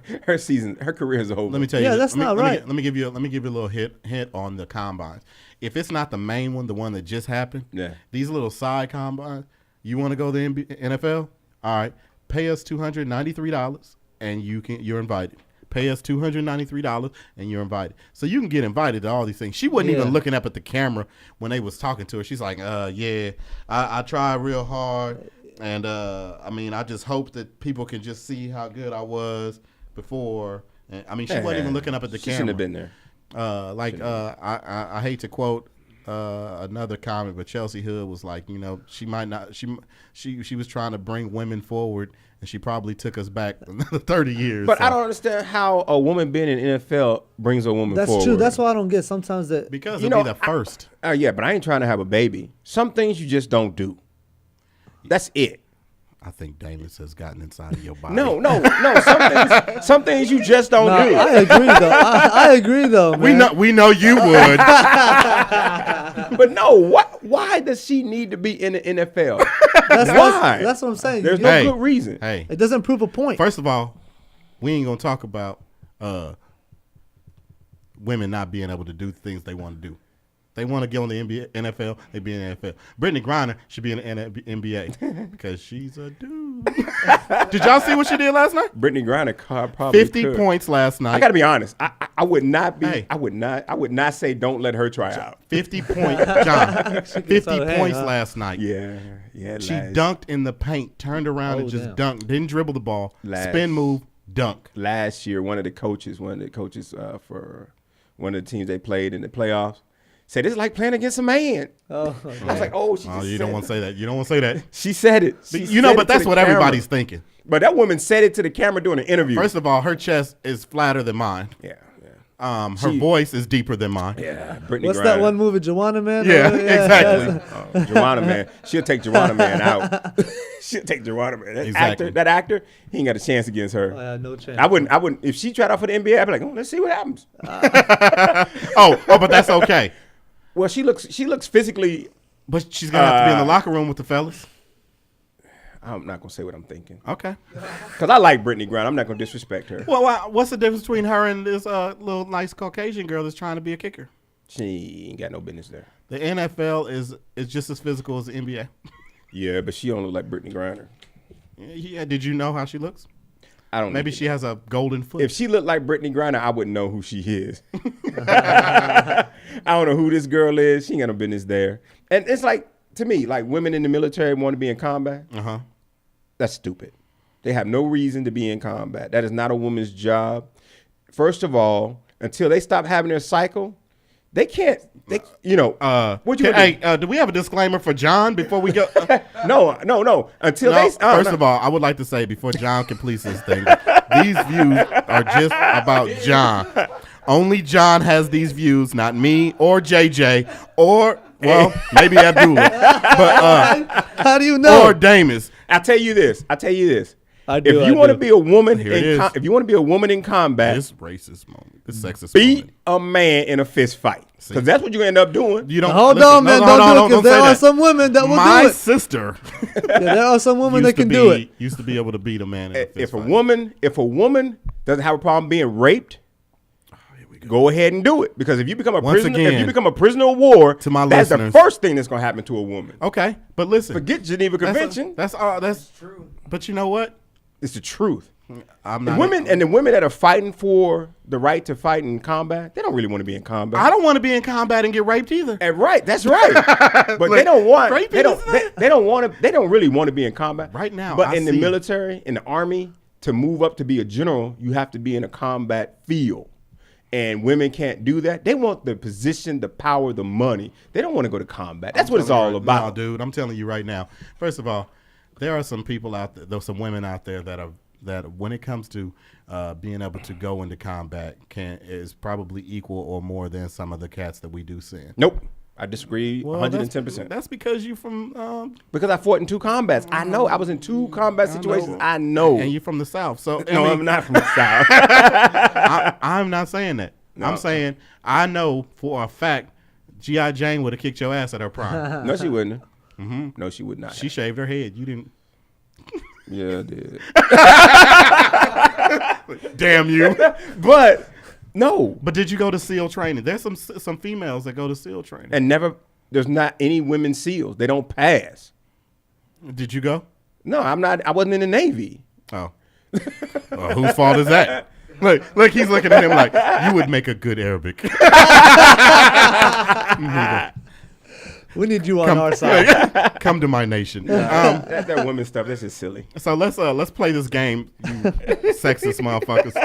her career is over. Let me tell you. Yeah, that's not right. Let me give you a little hint on the combines. If it's not the main one, the one that just happened, Yeah. these little side combines, you want to go to the NFL? All right, pay us $293 and you're invited. Pay us $293 and you're invited. So you can get invited to all these things. She wasn't even looking up at the camera when they was talking to her. She's like, I tried real hard. And, I just hope that people can just see how good I was before. And, she wasn't even looking up at the camera. She shouldn't have been there. I hate to quote another comment, but Chelsea Hood was like, she might not, she was trying to bring women forward, and she probably took us back another 30 years. But I don't understand how a woman being in the NFL brings a woman forward. That's true. That's why I don't get sometimes that. Because it'll be the first. Yeah, but I ain't trying to have a baby. Some things you just don't do. That's it. I think Davis has gotten inside of your body. No. Some things you just don't do. I agree though. I agree though. Man. We know you would. But no, why does she need to be in the NFL? Why? That's what I'm saying. There's no good reason. Hey, it doesn't prove a point. First of all, we ain't gonna talk about women not being able to do things they want to do. They want to get on the NFL, they be in the NFL. Brittany Griner should be in the NBA because she's a dude. Did y'all see what she did last night? Brittany Griner probably 50 points last night. I got to be honest. I would not be. Hey. I would not say don't let her try out. 50 points, John. 50 points last night. Yeah. She dunked in the paint, turned around and just dunked. Didn't dribble the ball. Spin move, dunk. Last year, one of the coaches for one of the teams they played in the playoffs said it's like playing against a man. I was like, you don't want to say that. You don't want to say that. She said it. But that's what everybody's thinking. But that woman said it to the camera during an interview. First of all, her chest is flatter than mine. Yeah. Her voice is deeper than mine. Yeah. Brittany What's Griner. that one movie, Joanna Man? Yeah, exactly. Joanna Man. She'll take Joanna Man out. She'll take Joanna Man. That actor, he ain't got a chance against her. No chance. I wouldn't. If she tried out for the NBA, I'd be like, let's see what happens. But that's okay. Well, she looks physically. But she's gonna have to be in the locker room with the fellas. I'm not gonna say what I'm thinking. Okay. Because I like Brittany Griner. I'm not gonna disrespect her. Well, what's the difference between her and this little nice Caucasian girl that's trying to be a kicker? She ain't got no business there. The NFL is just as physical as the NBA. Yeah, but she don't look like Brittany Griner. Yeah. Did you know how she looks? I don't. Maybe she has a golden foot. If she looked like Brittany Griner, I wouldn't know who she is. I don't know who this girl is. She ain't got no business there. And it's like, to me, like women in the military want to be in combat. That's stupid. They have no reason to be in combat. That is not a woman's job. First of all, until they stop having their cycle, they can't. What you? Do we have a disclaimer for John before we go? No. Until First of all, I would like to say before John completes this thing, these views are just about John. Only John has these views, not me or JJ or maybe Abdullah. But how do you know? Or Damus. I tell you this. If you want to be a woman in combat, this racist moment, this sexist beat moment. a man in a fist fight, because that's what you end up doing. You don't hold on, man. Don't do it, because there are some women that will do it. My sister, there are some women that can do it. Used to be able to beat a man in a fist fight. If a woman doesn't have a problem being raped, go ahead and do it, because if you become a prisoner of war, to my that's listeners, the first thing that's going to happen to a woman. Okay, but listen, forget Geneva Convention. That's true. But you know what? It's the truth. I'm the not women that are fighting for the right to fight in combat, they don't really want to be in combat. I don't want to be in combat and get raped either. And right, that's right. But they don't really want to be in combat right now. But in the military, in the army, to move up to be a general, you have to be in a combat field. And women can't do that. They want the position, the power, the money. They don't want to go to combat. That's what it's all about. No, dude, I'm telling you right now. First of all, there are some people out there, there's some women out there that when it comes to being able to go into combat is probably equal or more than some of the cats that we do send. Nope. I disagree 110%. That's because you from because I fought in 2 combats. I know. I was in 2 combat situations. I know. And you're from the South. So no, I'm not from the South. I'm not saying that. No, I'm saying I know for a fact G.I. Jane would have kicked your ass at her prime. No, she wouldn't. Mm-hmm. No, she would not. She shaved her head. You didn't. Yeah, I did. Damn you. But no. But did you go to SEAL training? There's some females that go to SEAL training. And there's not any women SEALs. They don't pass. Did you go? No, I'm not. I wasn't in the Navy. Oh. Well, whose fault is that? Look, he's looking at him like, you would make a good Arabic. We need you on our side. Come to my nation. That women stuff, that's just silly. So let's play this game, you sexist motherfuckers.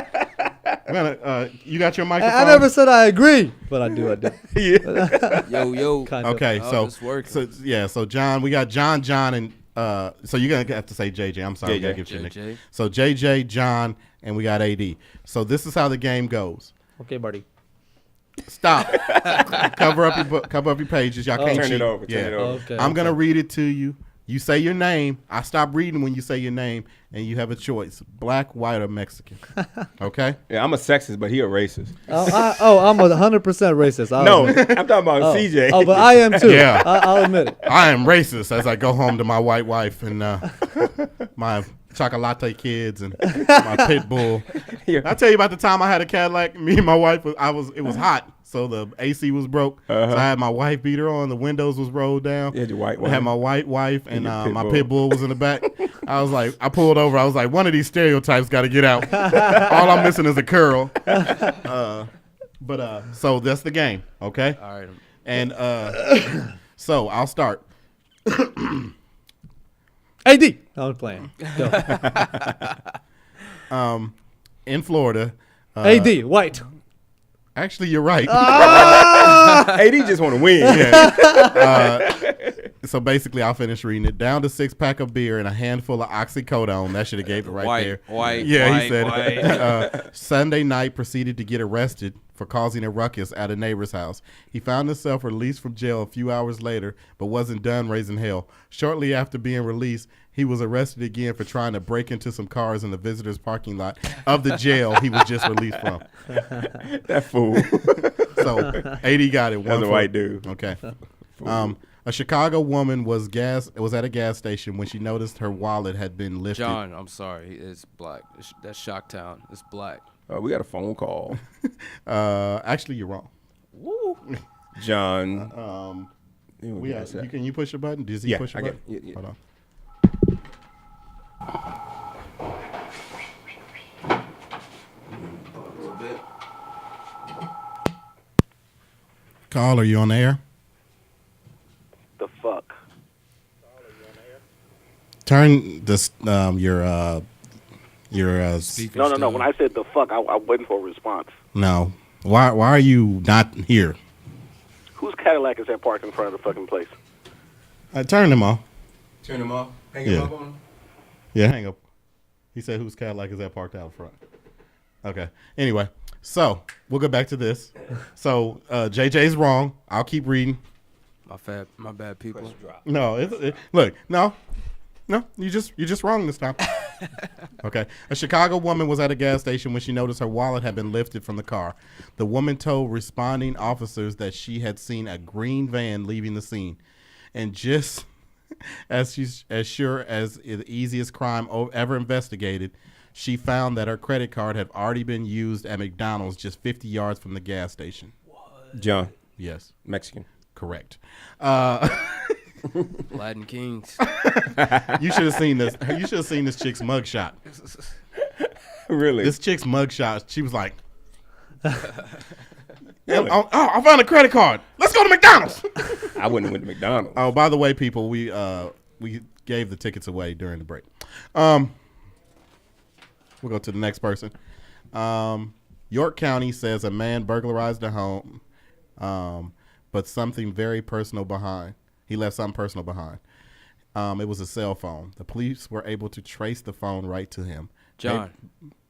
You got your microphone? I never said I agree, but I do. Yo. Kind of. Okay, Oh, it's working. so John, we got John, and so you're gonna have to say JJ. I'm sorry, JJ. I gotta give you a nick. JJ. So JJ, John, and we got AD. So this is how the game goes. Okay, buddy. Stop. cover up your pages. Y'all can't Turn cheat. it over. Turn it over. Okay. I'm gonna read it to you. You say your name. I stop reading when you say your name, and you have a choice: black, white, or Mexican. Okay. Yeah, I'm a sexist, but he a racist. I'm 100% racist. No, I'm talking about CJ. Oh, but I am too. Yeah. I'll admit it. I am racist as I go home to my white wife and my chocolate kids and my pit bull. Yeah. I tell you about the time I had a Cadillac. Me and my wife, it was hot, so the AC was broke. So I had my wife beater on. The windows was rolled down. You had your white I wife. had my white wife and your pit my bull. pit bull was in the back. I was like, I pulled over. I was like, one of these stereotypes got to get out. All I'm missing is a curl. So that's the game, okay? All right. And so I'll start. AD. I'm playing. Go. In Florida. AD. White. Actually, you're right. AD just want to win. So basically, I'll finish reading it. Down to 6-pack of beer and a handful of oxycodone. That should have gave it right there. White. Yeah, white, he said white. it. Sunday night proceeded to get arrested for causing a ruckus at a neighbor's house. He found himself released from jail a few hours later, but wasn't done raising hell. Shortly after being released, he was arrested again for trying to break into some cars in the visitors' parking lot of the jail he was just released from. That fool. So 80 got it. That's a white dude. Okay. A Chicago woman was at a gas station when she noticed her wallet had been lifted. John, I'm sorry. It's black. That's Shocktown. It's black. We got a phone call. Actually, you're wrong. John. Can you push a button? Does he Yeah, push a I button? get it. Yeah. Hold on. Call, are you on the air? The fuck? Turn this your Speaker No. still- When I said the fuck, I'm waiting for a response. no. Why are you not here? Whose Cadillac is that parked in front of the fucking place? Turn them off. Turn him off. Hang Yeah. him up on him. Yeah, hang up. He said, "Whose Cadillac is that parked out front?" Okay. Anyway, so we'll go back to this. So JJ's wrong. I'll keep reading. My bad, people. No, look, no, you're just wrong this time. Okay. A Chicago woman was at a gas station when she noticed her wallet had been lifted from the car. The woman told responding officers that she had seen a green van leaving the scene, and just as sure as the easiest crime ever investigated, she found that her credit card had already been used at McDonald's just 50 yards from the gas station. John. Yes, Mexican. correct. Latin Kings. You should have seen this. You should have seen this chick's mugshot. Really? This chick's mugshot. She was like, I found a credit card. Let's go to McDonald's. I wouldn't have went to McDonald's. Oh, by the way, people, we gave the tickets away during the break. We'll go to the next person. York County says a man burglarized a home, but something very personal behind. He left something personal behind. It was a cell phone. The police were able to trace the phone right to him. John.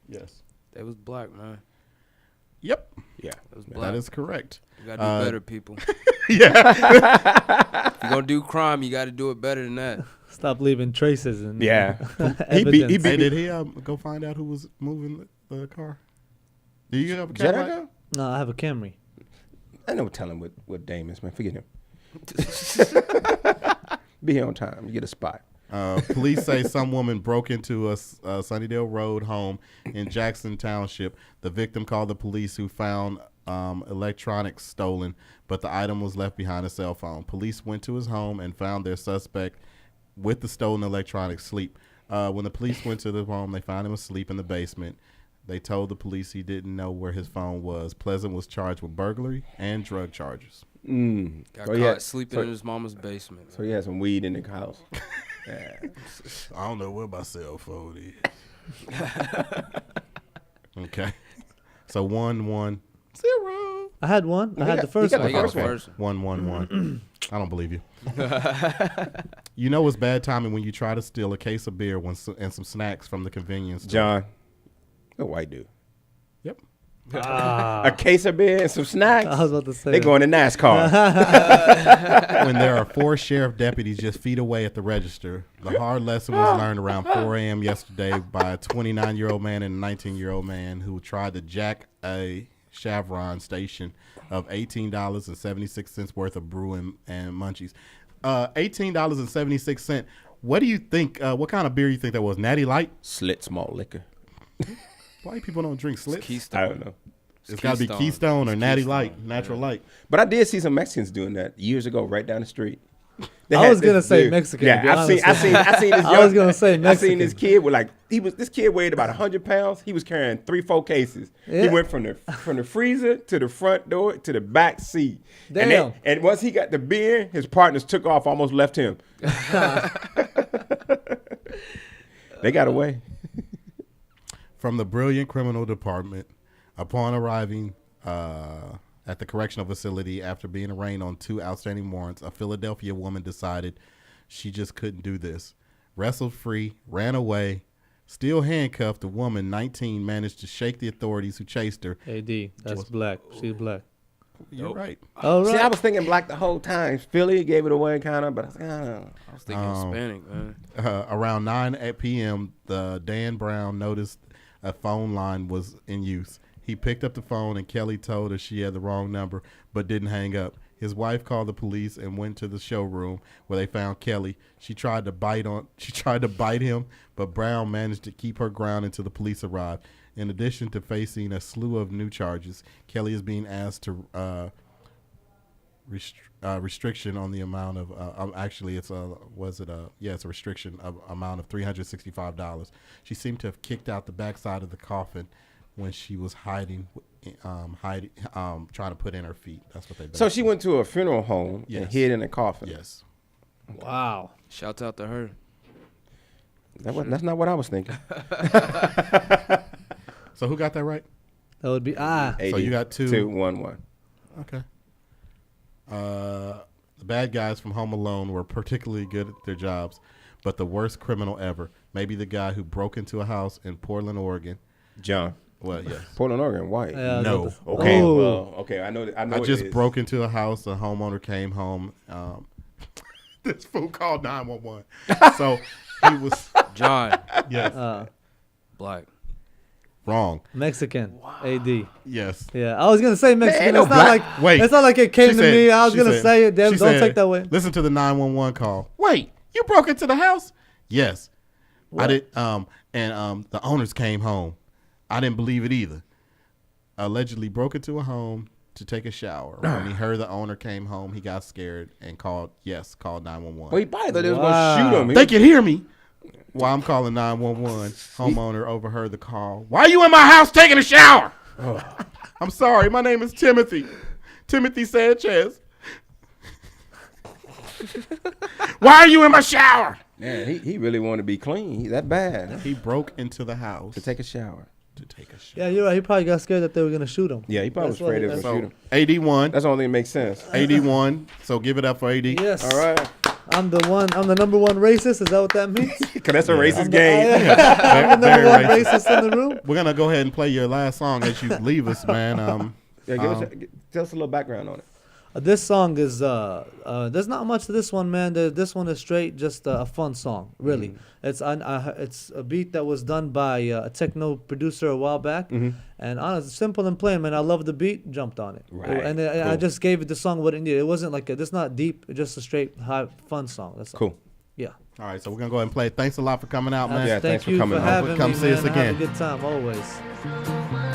Yes. They was black, man. Yep. Yeah. It was black. That is correct. You gotta do better, people. Yeah. If you're gonna do crime, you gotta do it better than that. Stop leaving traces and Yeah. evidence. Hey, did he go find out who was moving the car? Do you have a Cadillac? Jedi? No, I have a Camry. I know telling what Dame is, man. Forget him. Be here on time. You get a spot. Police say some woman broke into a Sunnydale Road home in Jackson Township. The victim called the police, who found electronics stolen, but the item was left behind a cell phone. Police went to his home and found their suspect with the stolen electronics sleep. When the police went to the home, they found him asleep in the basement. They told the police he didn't know where his phone was. Pleasant was charged with burglary and drug charges. Got caught sleeping in his mama's basement. So he had some weed in the house. I don't know where my cell phone is. Okay. So 1-1-0. I had one. I had the first got one. the first one. 1-1-1. I don't believe you. You know it's bad timing when you try to steal a case of beer and some snacks from the convenience store. John, a white dude. Yep. A case of beer and some snacks. I was about to say They that. going to NASCAR. When there are 4 sheriff deputies just feet away at the register, the hard lesson was learned around 4 a.m. yesterday by a 29-year-old man and a 19-year-old man who tried to jack a Chevron station of $18.76 worth of brew and munchies. $18.76. What do you think? What kind of beer you think that was? Natty Light? Slit small liquor. Why people don't drink Slits? Keystone. I don't know. It's got to be Keystone or Natty Light, Natural Light. But I did see some Mexicans doing that years ago, right down the street. They I had was gonna this say dude- Mexican, Yeah, to be I seen honest. this. I was gonna say I seen Mexican. this kid with this kid weighed about 100 pounds. He was carrying 3-4 cases. He Yeah. went from the freezer to the front door to the back seat. Damn. And once he got the beer, his partners took off, almost left him. They got away. From the brilliant criminal department, upon arriving at the correctional facility after being arraigned on 2 outstanding warrants, a Philadelphia woman decided she just couldn't do this. Wrestled free, ran away, still handcuffed. The woman, 19, managed to shake the authorities who chased her. AD, that's black. She's black. You're right. All See, right. I was thinking black the whole time. Philly gave it away, kind of, but I was like, I was thinking Hispanic, man. Around 9 p.m., the Dan Brown noticed a phone line was in use. He picked up the phone and Kelly told her she had the wrong number but didn't hang up. His wife called the police and went to the showroom where they found Kelly. She tried to bite him, but Brown managed to keep her ground until the police arrived. In addition to facing a slew of new charges, Kelly is being asked to restriction on the amount of it's a restriction of amount of $365. She seemed to have kicked out the backside of the coffin when she was trying to put in her feet. That's what they. so she went to a funeral home and hid in a coffin. Yes. Wow. Shouts out to her. That's not what I was thinking. So who got that right? That would be So you got 2. 2-1-1. Okay. The bad guys from Home Alone were particularly good at their jobs, but the worst criminal ever. Maybe the guy who broke into a house in Portland, Oregon. John. Well, yes. Portland, Oregon, white. No. Okay. Oh. Well, okay. I know. I know. I it just is. broke into a house. The homeowner came home. This fool called 911. So he was John. yes Black. wrong. Mexican. AD. Yes. Yeah, I was gonna say Mexican. ain't no It's not black- like Wait. It's not like it came She to said- me. I was she gonna said- say it. Damn, she don't said, take that way. Listen to the 911 call. Wait, you broke into the house? Yes. I did. And the owners came home. I didn't believe it either. Allegedly broke into a home to take a shower. When he heard the owner came home, he got scared and called 911. Well, he probably thought they was Wow. gonna shoot him. They can hear me. While I'm calling 911, homeowner overheard the call. Why are you in my house taking a shower? I'm sorry. My name is Timothy. Timothy Sanchez. Why are you in my shower? Man, he really wanted to be clean. He that bad He broke into the house to take a shower. Yeah, you're right. He probably got scared that they were gonna shoot him. Yeah, he probably That's was afraid what- they was So, gonna shoot him. 81. That's the only thing that makes sense. 81. So give it up for AD. Yes. All right, I'm the one. I'm the number one racist. Is that what that means? because that's a racist I'm game. the number Very one racist. racist in the room. We're gonna go ahead and play your last song as you leave us, man. Yeah, tell us a little background on it. This song is there's not much to this one, man. This one is straight just a fun song, really. It's a beat that was done by a techno producer a while back, and honestly, simple and plain, man. I love the beat, jumped on it, Right. and I just gave it the song what it needed. It wasn't like it's not deep, it's just a straight high fun song. That's all. Cool. Yeah. All right, so we're gonna go ahead and play. Thanks a lot for coming out, man. Yeah, Thank thanks for you coming for on. having Come me, see man. us I have again. a good time always.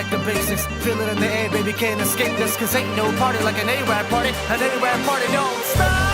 back to basics. Feel it in the air, baby, can't escape this. Cause ain't no party like an A-Rap party. An A-Rap party don't stop.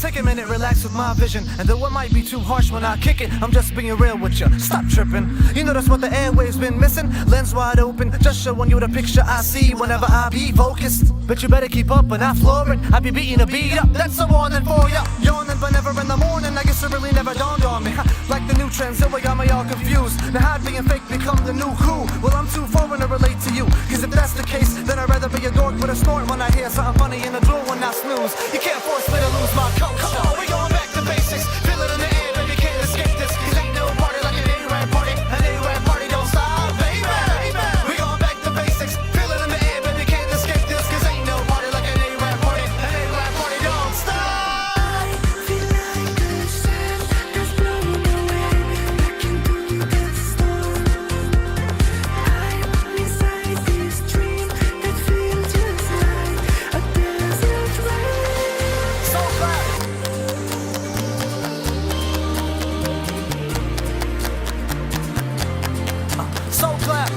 Take a minute, relax with my vision. And though it might be too harsh when I kick it, I'm just being real with you. Stop tripping. You notice what the airwaves been missing? Lens wide open, just showing you the picture I see whenever I be focused. But you better keep up and not floor it. I be beating a beat up, that's a warning for ya. Yawning, but never in the morning. I guess it really never dawned on me. Like the new trends, so it got me all confused. Now how being fake become the new cool? Well, I'm too foreign to relate to you. Cause if that's the case, then I'd rather be a dork with a snort when I hear something funny in the door when I snooze. You can't force me to lose my coat. Come on, we going back to basics. Feel it in the air, baby, can't escape this. Cause ain't no party like an A-Rap party. An A-Rap party don't stop, baby. We going back to basics. Feel it in the air, baby, can't escape this. Cause ain't no party like an A-Rap party. An A-Rap party don't stop. I feel like the sand that's blowing away back into the storm. I'm inside this dream that feels just like a desert rain. So clap. So clap.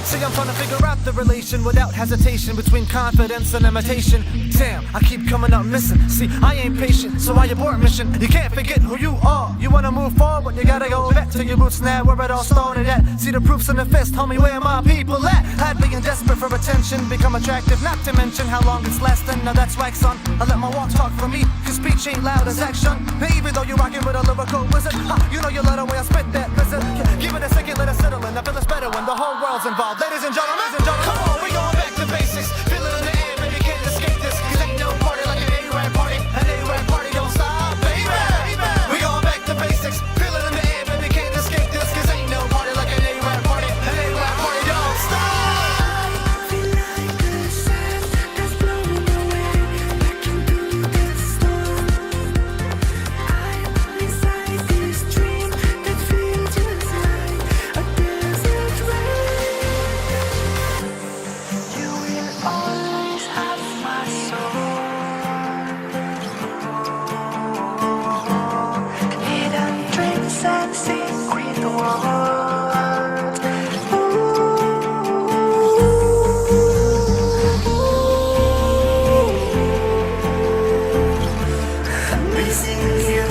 See, I'm trying to figure out the relation without hesitation between confidence and imitation. Damn, I keep coming up missing. See, I ain't patient, so I abort mission. You can't forget who you are. You wanna move forward, you gotta go back to your roots now, where it all started at. See the proofs in the fist, homie, where my people at? Had being desperate for attention, become attractive, not to mention how long it's lasting. Now that's wax on. I let my walk talk for me, cause speech ain't loud as action. Now, even though you're rocking with a lyrical wizard, you know you love the way I spit that blizzard. Give it a second, let it settle in. I feel it's better when the whole world's involved. Ladies and gentlemen, come on, we going back to basics. Feel it in the air, baby, can't escape this. Cause ain't no party like an A-Rap party. An A-Rap party don't stop, baby. We going back to basics. Feel it in the air, baby, can't escape this. Cause ain't no party like an A-Rap party. An A-Rap party don't stop. I feel like the sand that's blowing away back into the storm. I'm inside this dream that feels just like a desert rain. You will always have my soul. Hidden dreams and secret worlds. Missing you.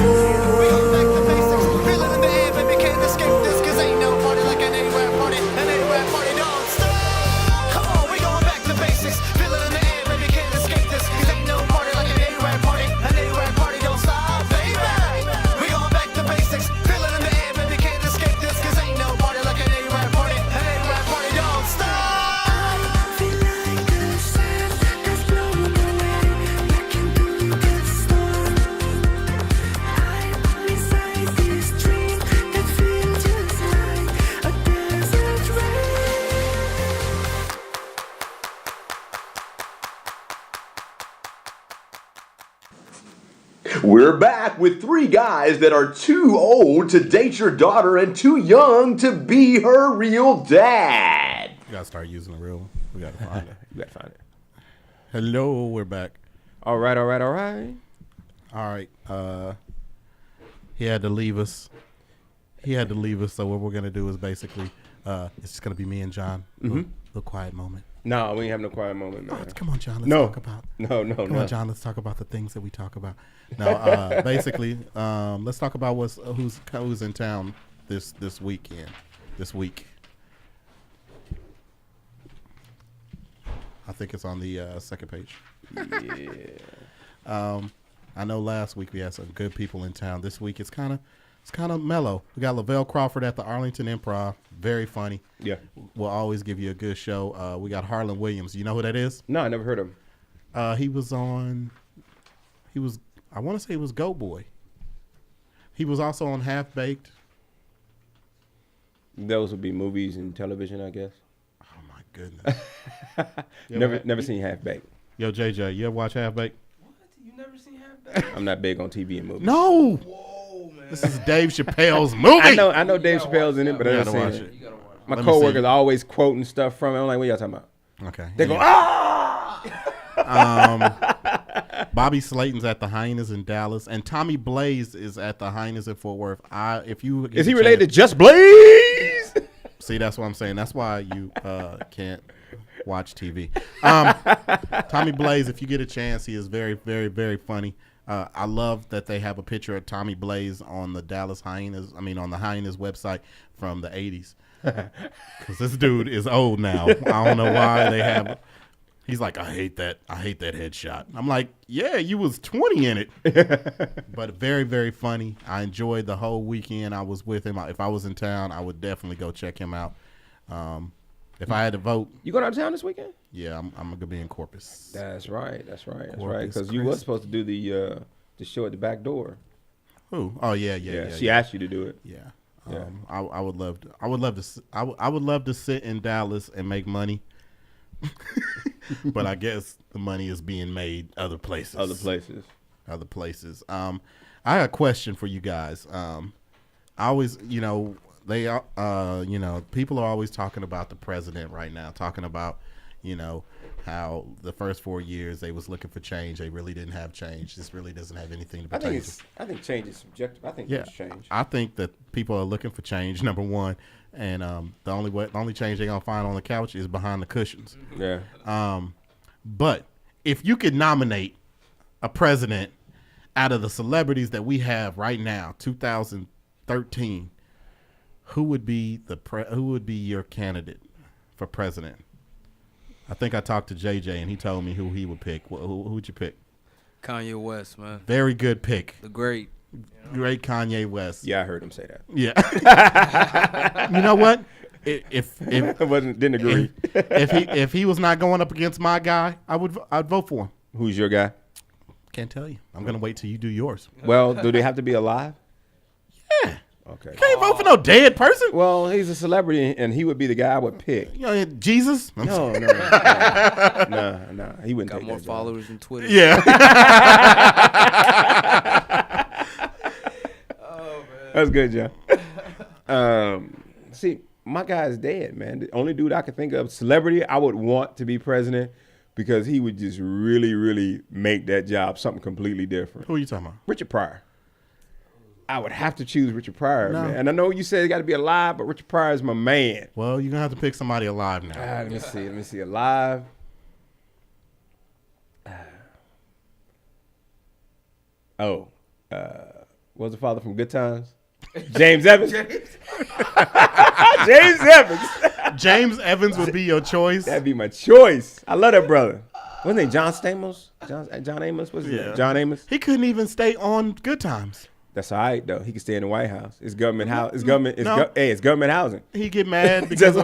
We going back to basics. Feel it in the air, baby, can't escape this. Cause ain't no party like an A-Rap party. An A-Rap party don't stop. Come on, we going back to basics. Feel it in the air, baby, can't escape this. Cause ain't no party like an A-Rap party. An A-Rap party don't stop, baby. We going back to basics. Feel it in the air, baby, can't escape this. Cause ain't no party like an A-Rap party. An A-Rap party don't stop. I feel like the sand that's blowing away back into the storm. I'm inside this dream that feels just like a desert rain. We're back with three guys that are too old to date your daughter and too young to be her real dad. We gotta start using the real one. We gotta find it. You gotta find it. Hello, we're back. All right, all right, all right. All right. He had to leave us. So what we're gonna do is basically, it's just gonna be me and John. Little quiet moment. No, we ain't have no quiet moment, man. Come on, John. Let's No. talk about. No. Come on, John. Let's talk about the things that we talk about. Now, basically, let's talk about who's in town this weekend. This week. I think it's on the second page. Yeah. I know last week we had some good people in town. This week it's kind of mellow. We got Lavelle Crawford at the Arlington Improv. Very funny. Yeah. We'll always give you a good show. We got Harlan Williams. You know who that is? No, I never heard of him. He was I want to say he was Goat Boy. He was also on Half Baked. Those would be movies and television, I guess. Oh my goodness. Never seen Half Baked. Yo, JJ, you ever watch Half Baked? What? You never seen Half Baked? I'm not big on TV and movies. No. Whoa, man. This is Dave Chappelle's movie. I know Dave Chappelle's in it, but I You haven't gotta seen watch it. it. My Let me see. coworkers are always quoting stuff from it. I'm like, what y'all talking about? Okay. They go, Bobby Slayton's at the Hyenas in Dallas, and Tommy Blaze is at the Hyenas in Fort Worth. If you is he related to Just Blaze? See, that's what I'm saying. That's why you can't watch TV. Tommy Blaze, if you get a chance, he is very, very, very funny. I love that they have a picture of Tommy Blaze on the Dallas Hyenas. I mean, on the Hyenas website from the 80s. Because this dude is old now. I don't know why they have. He's like, I hate that headshot. I'm like, yeah, you was 20 in it. But very, very funny. I enjoyed the whole weekend. I was with him. If I was in town, I would definitely go check him out. If I had to vote, You going out of town this weekend? yeah, I'm gonna be in Corpus. That's right. Corpus Because you was supposed to do the show at the back door. Who? Oh yeah. She asked you to do it. Yeah. Yeah. I would love to sit in Dallas and make money. But I guess the money is being made other places. Other places. I have a question for you guys. I always, they are, people are always talking about the president right now, talking about, how the first 4 years they was looking for change. They really didn't have change. This really doesn't have anything to pertain to. I think change is subjective. I think Yeah, there's change. I think that people are looking for change. Number one, and the only change they're gonna find on the couch is behind the cushions. Yeah. But if you could nominate a president out of the celebrities that we have right now, 2013, who would be your candidate for president? I think I talked to JJ and he told me who he would pick. Who would you pick? Kanye West, man. Very good pick. The great. Great Kanye West. Yeah, I heard him say that. Yeah. You know what? Didn't agree. If he was not going up against my guy, I'd vote for him. Who's your guy? Can't tell you. I'm gonna wait till you do yours. Well, do they have to be alive? Yeah. Okay. Can't vote for no dead person. Well, he's a celebrity, and he would be the guy I would pick. Jesus. No. He wouldn't Got take more that job. followers than Twitter. Yeah. That's good, John. See, my guy's dead, man. The only dude I could think of, celebrity, I would want to be president because he would just really, really make that job something completely different. Who are you talking about? Richard Pryor. I would have to choose Richard Pryor, No. man. And I know you said he got to be alive, but Richard Pryor is my man. Well, you're gonna have to pick somebody alive now. Let me see. Alive. What was the father from Good Times? James Evans. James Evans. James Evans would be your choice. That'd be my choice. I love that brother. What's his name? John Stamos? John Amos? What's his name? John Amos? He couldn't even stay on Good Times. That's all right, though. He could stay in the White House. It's government house. It's government housing. He get mad because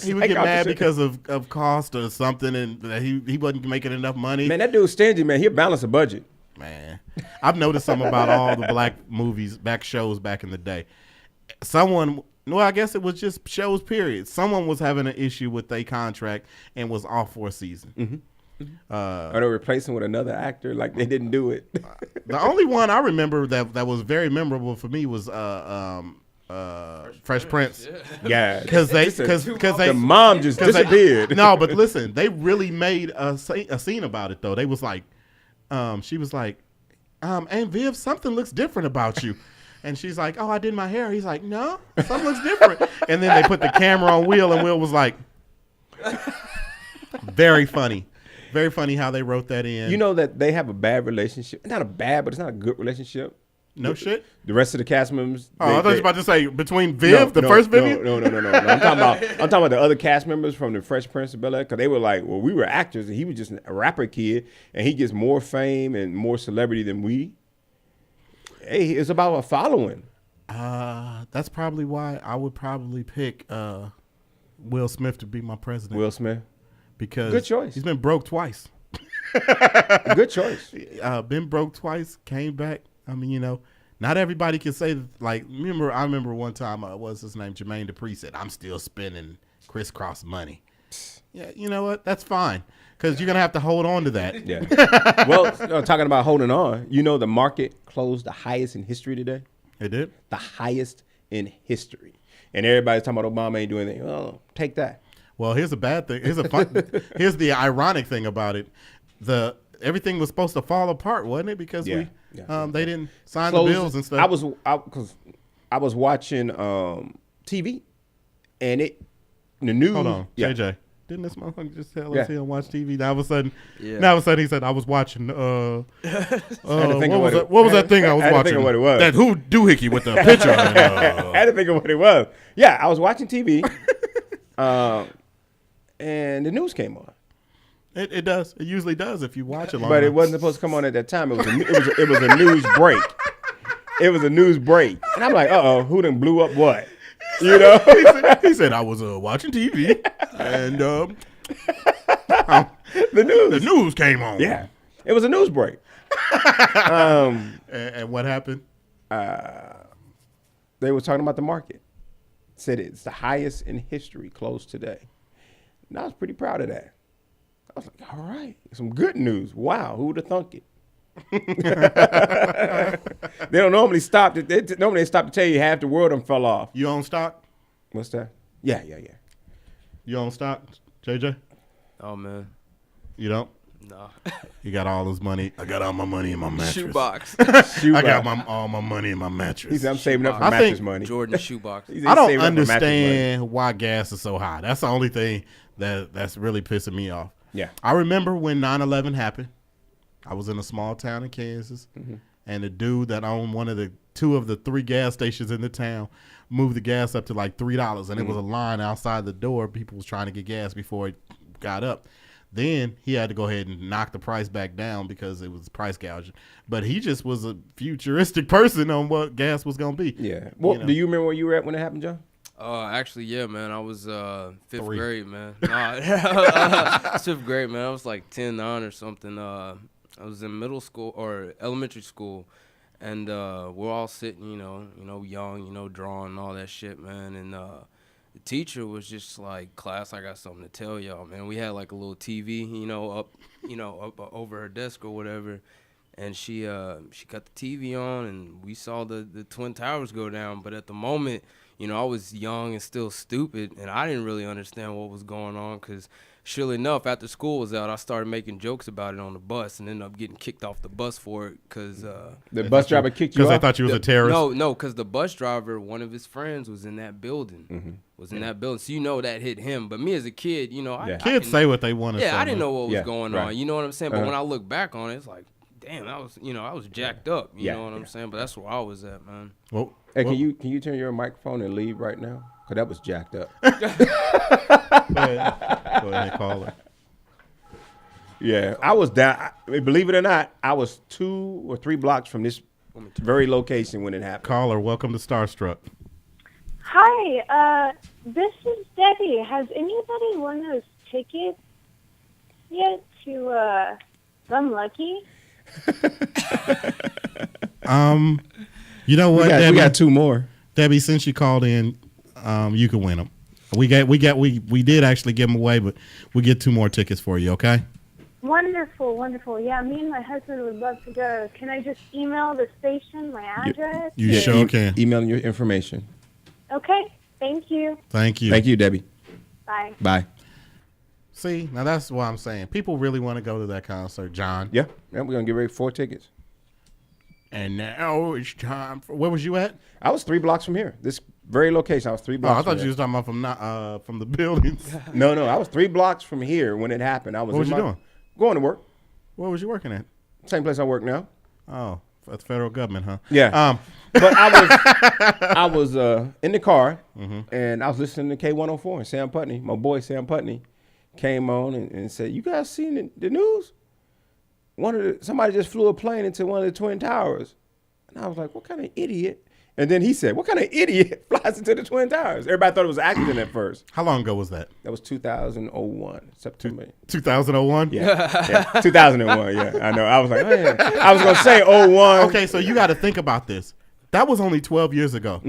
He would get mad because of cost or something, and that he wasn't making enough money. Man, that dude's stingy, man. He'll balance a budget. Man, I've noticed something about all the black movies, back shows back in the day. I guess it was just shows, period. Someone was having an issue with their contract and was off for a season. Mm-hmm. Or they replace him with another actor, like they didn't do it. The only one I remember that was very memorable for me was Fresh Prince. Yeah, because the mom just disappeared. No, but listen, they really made a scene about it though. They was like, she was like, Aunt Viv, something looks different about you. And she's like, oh, I did my hair. He's like, no, something looks different. And then they put the camera on Will, and Will was like, very funny. Very funny how they wrote that in. You know that they have a bad relationship. Not a bad, but it's not a good relationship. No shit. The rest of the cast members. I thought you were about to say between Viv, first Vivian. No. I'm talking about the other cast members from the Fresh Prince of Bel-Air, because they were like, well, we were actors, and he was just a rapper kid, and he gets more fame and more celebrity than we. Hey, it's about a following. That's probably why I would probably pick Will Smith to be my president. Will Smith. Because good choice. He's been broke twice. Good choice. Been broke twice, came back. I mean, not everybody can say that. Like, I remember one time, what's his name? Jermaine Dupri said, I'm still spending crisscross money. Yeah, you know what? That's fine. Because you're going to have to hold on to that. Yeah. Well, talking about holding on, the market closed the highest in history today. It did? The highest in history. And everybody's talking about Obama ain't doing anything. Well, take that. Well, here's a bad thing. Here's the ironic thing about it. Everything was supposed to fall apart, wasn't it? Because they didn't sign the bills and stuff. I was watching TV, and the news. Hold on, Yeah. JJ. Didn't this motherfucker just tell us he don't watch TV? Now all of a sudden, he said I was watching. What was that thing I was watching? I had to think of what it was. That who doohickey with the picture. And, I had to think of what it was. Yeah, I was watching TV, and the news came on. It does. It usually does if you watch it long But enough. it wasn't supposed to come on at that time. It was a news break. It was a news break, and I'm like, who done blew up what? You know? he said I was watching TV, and the news came on. Yeah, it was a news break. And what happened? They were talking about the market. Said it's the highest in history closed today. And I was pretty proud of that. I was like, all right, some good news. Wow, who would have thunk it? They don't normally stop. Normally they stop to tell you half the world done fell off. You own stock? What's that? Yeah. You own stock, JJ? Oh man, You don't? no. He got all his money. I got all my money in my mattress. Shoebox. I got all my money in my mattress. He said, I'm saving up for I mattress think money. Jordan shoebox. He said, I he's don't saving up for mattress money. understand why gas is so high. That's the only thing that's really pissing me off. Yeah. I remember when 9/11 happened. I was in a small town in Kansas, and the dude that owned two of the three gas stations in the town moved the gas up to like $3, and it was a line outside the door. People was trying to get gas before it got up. Then he had to go ahead and knock the price back down because it was price gouging. But he just was a futuristic person on what gas was going to be. Yeah. Well, do you remember where you were at when it happened, John? Actually, yeah, man. I was fifth Three. grade, man. Nah, fifth grade, man. I was like 10-9 or something. I was in middle school or elementary school, and we're all sitting, you know, young, drawing and all that shit, man. And the teacher was just like, "Class, I got something to tell y'all, man." We had like a little TV, up over her desk or whatever. And she cut the TV on, and we saw the Twin Towers go down. But at the moment, I was young and still stupid, and I didn't really understand what was going on because, surely enough, after school was out, I started making jokes about it on the bus and ended up getting kicked off the bus for it because The bus driver kicked you off? Because I thought you was a terrorist. No, because the bus driver, one of his friends, was in that building. That building, so that hit him. But me as a kid, Kids say what they want to say. I didn't know what was Yeah, going right. on. You know what I'm saying? But when I look back on it, it's like, damn, I was jacked up. You know what I'm saying? But that's where I was at, man. Well, Hey, can you turn your microphone and leave right now? Because that was jacked up. go ahead, call her. Yeah, I was down. Believe it or not, I was 2 or 3 blocks from this very location when it happened. Caller, welcome to Starr Struck. Hi, this is Debbie. Has anybody won those tickets yet to Run Lucky? You know what, Debbie? We got 2 more. Debbie, since you called in, you can win them. We did actually give them away, but we get 2 more tickets for you. Okay. Wonderful. Yeah, me and my husband would love to go. Can I just email the station my address? You sure can. Email your information. Okay, thank you. Thank you. Thank you, Debbie. Bye. Bye. See, now that's what I'm saying. People really want to go to that concert, John. Yeah, we're going to give away 4 tickets. And now it's time for. Where was you at? I was 3 blocks from here. This very location, I was 3 blocks I thought from you was talking about from the buildings. No, I was 3 blocks from here when it happened. What was you doing? Going to work. Where was you working at? Same place I work now. Oh, that's federal government, huh? Yeah. But I was in the car, and I was listening to K104, and Sam Putney, my boy Sam Putney, came on and said, "You guys seen the news? Somebody just flew a plane into one of the Twin Towers." And I was like, "What kind of idiot?" And then he said, "What kind of idiot flies into the Twin Towers?" Everybody thought it was an accident at first. How long ago was that? That was 2001, September. 2001? Yeah, 2001, yeah. I know. I was like, man. I was going to say 01. Okay, so you got to think about this. That was only 12 years ago.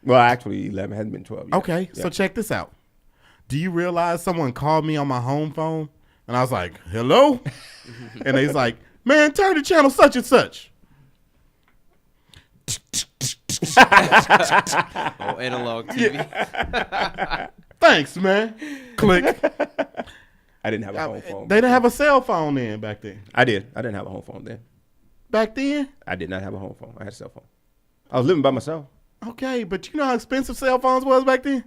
Well, actually, 11 hasn't been 12 years. Okay, so check this out. Do you realize someone called me on my home phone? And I was like, hello? And he's like, man, turn to channel such and such. Oh, analog TV. Thanks, man. Click. I didn't have a home phone. They didn't have a cell phone then back then. I did. I didn't have a home phone then. Back then? I did not have a home phone. I had a cell phone. I was living by myself. Okay, but you know how expensive cell phones was back then?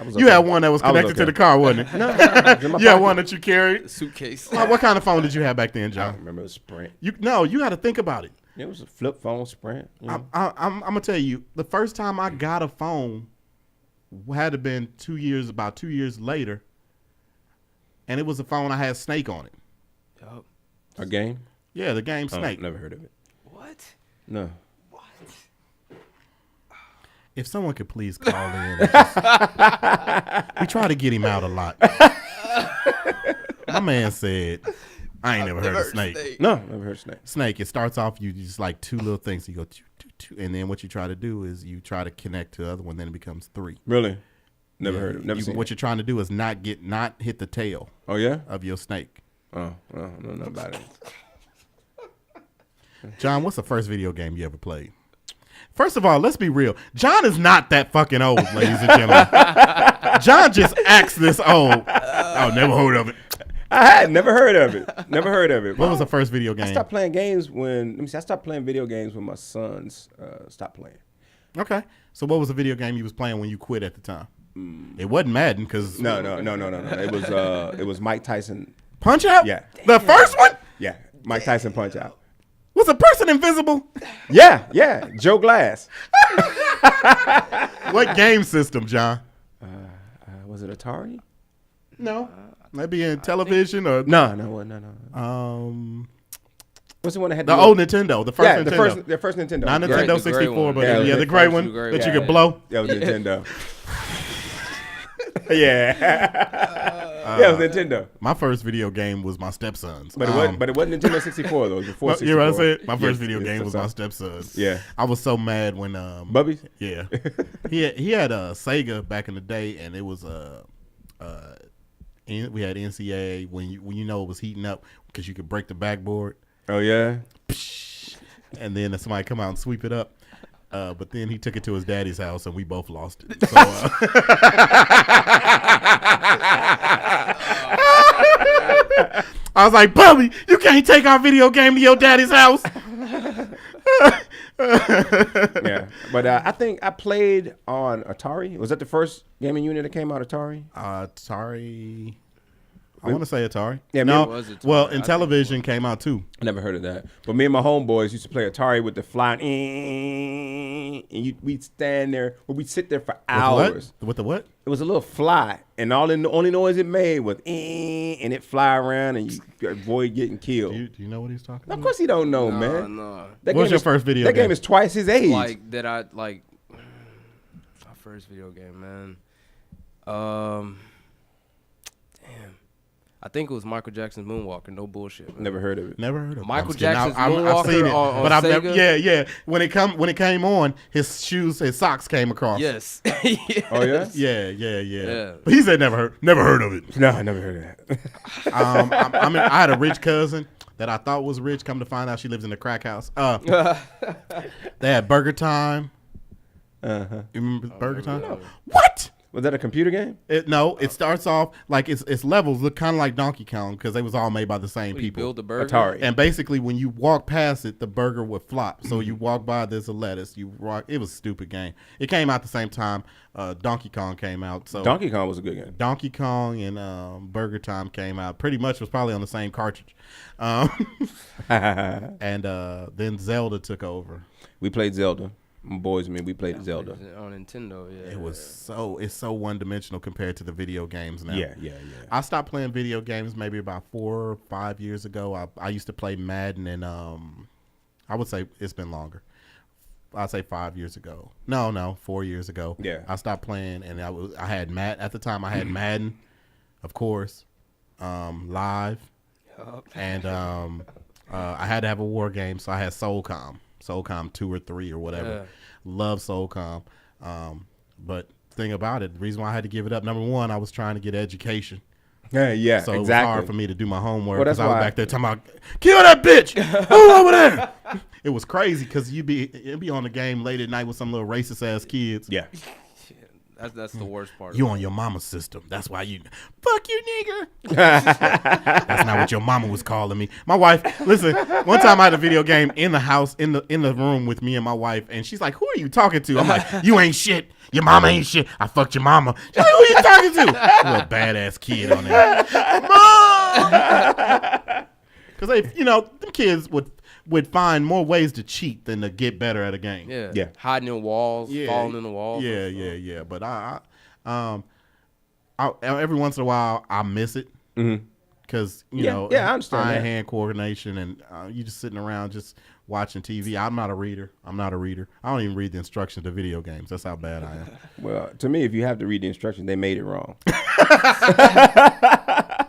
Was You okay. had one that was I was connected to okay. the car, wasn't it? No, it was in my You had pocket. one that you carried? Suitcase. What kind of phone did you have back then, I John? don't remember. It was Sprint. You got to think about it. It was a flip phone, Sprint. You know? I'm gonna tell you, the first time I got a phone had to been about 2 years later, and it was a phone I had Snake on it. Yup. A game? Yeah, the game Oh, Snake. never heard of it. What? No. If someone could please call in, we try to get him out a lot. My man said, "I ain't never heard of Snake." No, never heard of Snake. Snake. It starts off you just like two little things. You go two, two, two, and then what you try to do is you try to connect to the other one. Then it becomes three. Really? Never heard of it. Never seen What it. you're trying to do is not hit the tail Oh, yeah? of your snake. Oh, well, I don't know nothing about it. John, what's the first video game you ever played? First of all, let's be real. John is not that fucking old, ladies and gentlemen. John just acts this old. Oh, never heard of it. I had never heard of it. Never heard of it. What was the first video I game? stopped playing games when, I stopped playing video games when my sons stopped playing. Okay. So what was the video game you was playing when you quit at the time? It wasn't Madden because No. It was Mike Tyson. Punch Out? Yeah. The first one? Yeah. Mike Tyson Punch Out. Was a person invisible? Yeah. Joe Glass. What game system, John? Was it Atari? No. Maybe in television or No. What's the one that had the old Nintendo, the first Nintendo. the first Nintendo. Not Yeah. Nintendo the gray 64, one. but Yeah, the the gray first one gray that you one. could blow. That was Nintendo. Yeah, it was Nintendo. My first video game was my stepson's. But it wasn't Nintendo 64 though. It was before 64. You know what I said? My first Yes, video yes, game was my so- stepson's. Yeah. I was so mad when Bubbies? Yeah. he had a Sega back in the day, and it was we had NCAA when you know it was heating up because you could break the backboard, Oh yeah. and then somebody come out and sweep it up. But then he took it to his daddy's house, and we both lost it. So, I was like, Bubby, you can't take our video game to your daddy's house. Yeah. But I think I played on Atari. Was that the first gaming unit that came out? Atari. Atari. I want to say Atari. Yeah, no. it was Atari. Well, I in think television came out too. I never heard of that. But me and my homeboys used to play Atari with the flying, and we'd stand there, or we'd sit there for hours. With the what? It was a little fly, and the only noise it made was, and it fly around, and you avoid getting killed. Do you know what he's talking Of about? course, he don't know, man. No. That What was game your is- first video That game? game is twice his age. Like that I like my first video game, man. Damn. I think it was Michael Jackson's Moonwalker. No bullshit. Man. Never heard of it. Never heard of it. Michael I'm just kidding. Jackson's I've Moonwalker seen it, on but I've never. Sega? Yeah. When it came on, his socks came across. Yes. Oh yeah. Yeah. But he said never heard of it. No, I never heard of that. I had a rich cousin that I thought was rich. Come to find out, she lives in a crack house. They had Burger Time. Uh-huh. You remember Burger Time? No. What? Was that a computer game? It starts off like its levels look kind of like Donkey Kong because they was all made by the same You people. build the burger. Atari. And basically, when you walk past it, the burger would flop. So you walk by, there's a lettuce. You walk. It was a stupid game. It came out the same time Donkey Kong came out. So Donkey Kong was a good game. Donkey Kong and Burger Time came out. Pretty much was probably on the same cartridge. And then Zelda took over. We played Zelda. My boys and me, we played Zelda. On Nintendo. Yeah. It's so one dimensional compared to the video games now. Yeah. I stopped playing video games maybe about 4 or 5 years ago. I used to play Madden, and I would say it's been longer. I'd say 5 years ago. No, 4 years ago. Yeah. I stopped playing, and I had at the time I had Madden, of course, live, and I had to have a war game, so I had SOCOM 2 or 3 or whatever. Yeah. Love SOCOM, but thing about it, the reason why I had to give it up, number one, I was trying to get education. Yeah, So it was exactly. hard for me to do my homework Well, because that's I was why- back there talking about, kill that bitch. Move over there. It was crazy because you'd be on the game late at night with some little racist ass kids. Yeah. That's the worst part. You on your mama's system. That's why you fuck you, nigga. That's not what your mama was calling me. My wife, listen, one time I had a video game in the house, in the room with me and my wife, and she's like, who are you talking to? I'm like, you ain't shit. Your mama ain't shit. I fucked your mama. She's like, who are you talking to? Little badass kid on there. Mom! Because they, them kids would find more ways to cheat than to get better at a game. Yeah. Hiding in walls, falling in the walls. Yeah. But I every once in a while I miss it because I understand that. eye-hand coordination and you just sitting around just watching TV. I'm not a reader. I don't even read the instructions to video games. That's how bad I am. Well, to me, if you have to read the instructions, they made it wrong.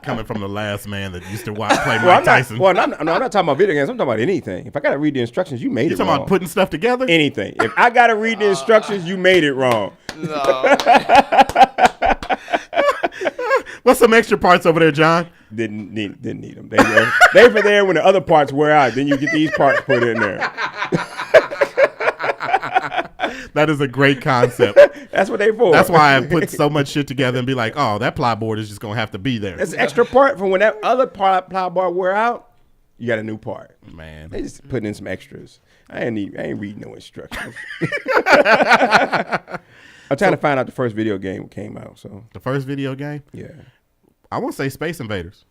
Coming from the last man that used to play Mike Tyson. I'm not talking about video games. I'm talking about anything. If I got to read the instructions, you made You it talking wrong. about putting stuff together? Anything. If I got to read the instructions, you made it wrong. No. What's some extra parts over there, John? Didn't need them. They were there when the other parts wear out. Then you get these parts put in there. That is a great concept. That's what they for. That's why I put so much shit together and be like, oh, that plyboard is just going to have to be there. That's an extra part for when that other ply bar wear out. You got a new part. Man. They just putting in some extras. I ain't reading no instructions. I'm trying to find out the first video game came out. So The first video game? yeah. I want to say Space Invaders.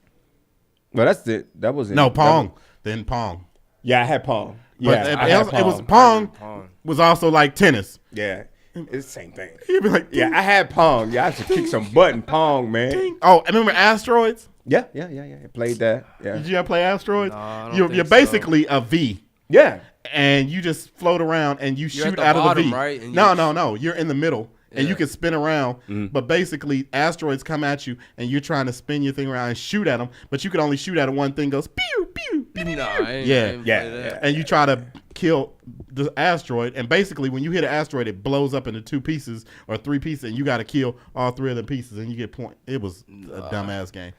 Well, that's it. That was it. No, Pong. Then Pong. Yeah, I had Pong. But Yeah, I had it was Pong was also like tennis. Yeah, it's the same thing. You'd be like, Yeah, I had Pong. Yeah, I used to kick some butt in Pong, man. ding. Oh, I remember Asteroids? Yeah. I played that. Yeah. Did you ever play Asteroids? No, I don't you're think so. basically a V. Yeah. And you just float around and you You're at shoot the out of the bottom, V. right? And No. You're in the middle. And Yeah. you can spin around, but basically asteroids come at you, and you're trying to spin your thing around and shoot at them, but you can only shoot at one thing goes pew pew pew. No, I ain't Yeah. play that. And you try to kill the asteroid, and basically when you hit an asteroid, it blows up into 2 pieces or 3 pieces, and you got to kill all 3 of the pieces, and you get point. It was a dumbass game,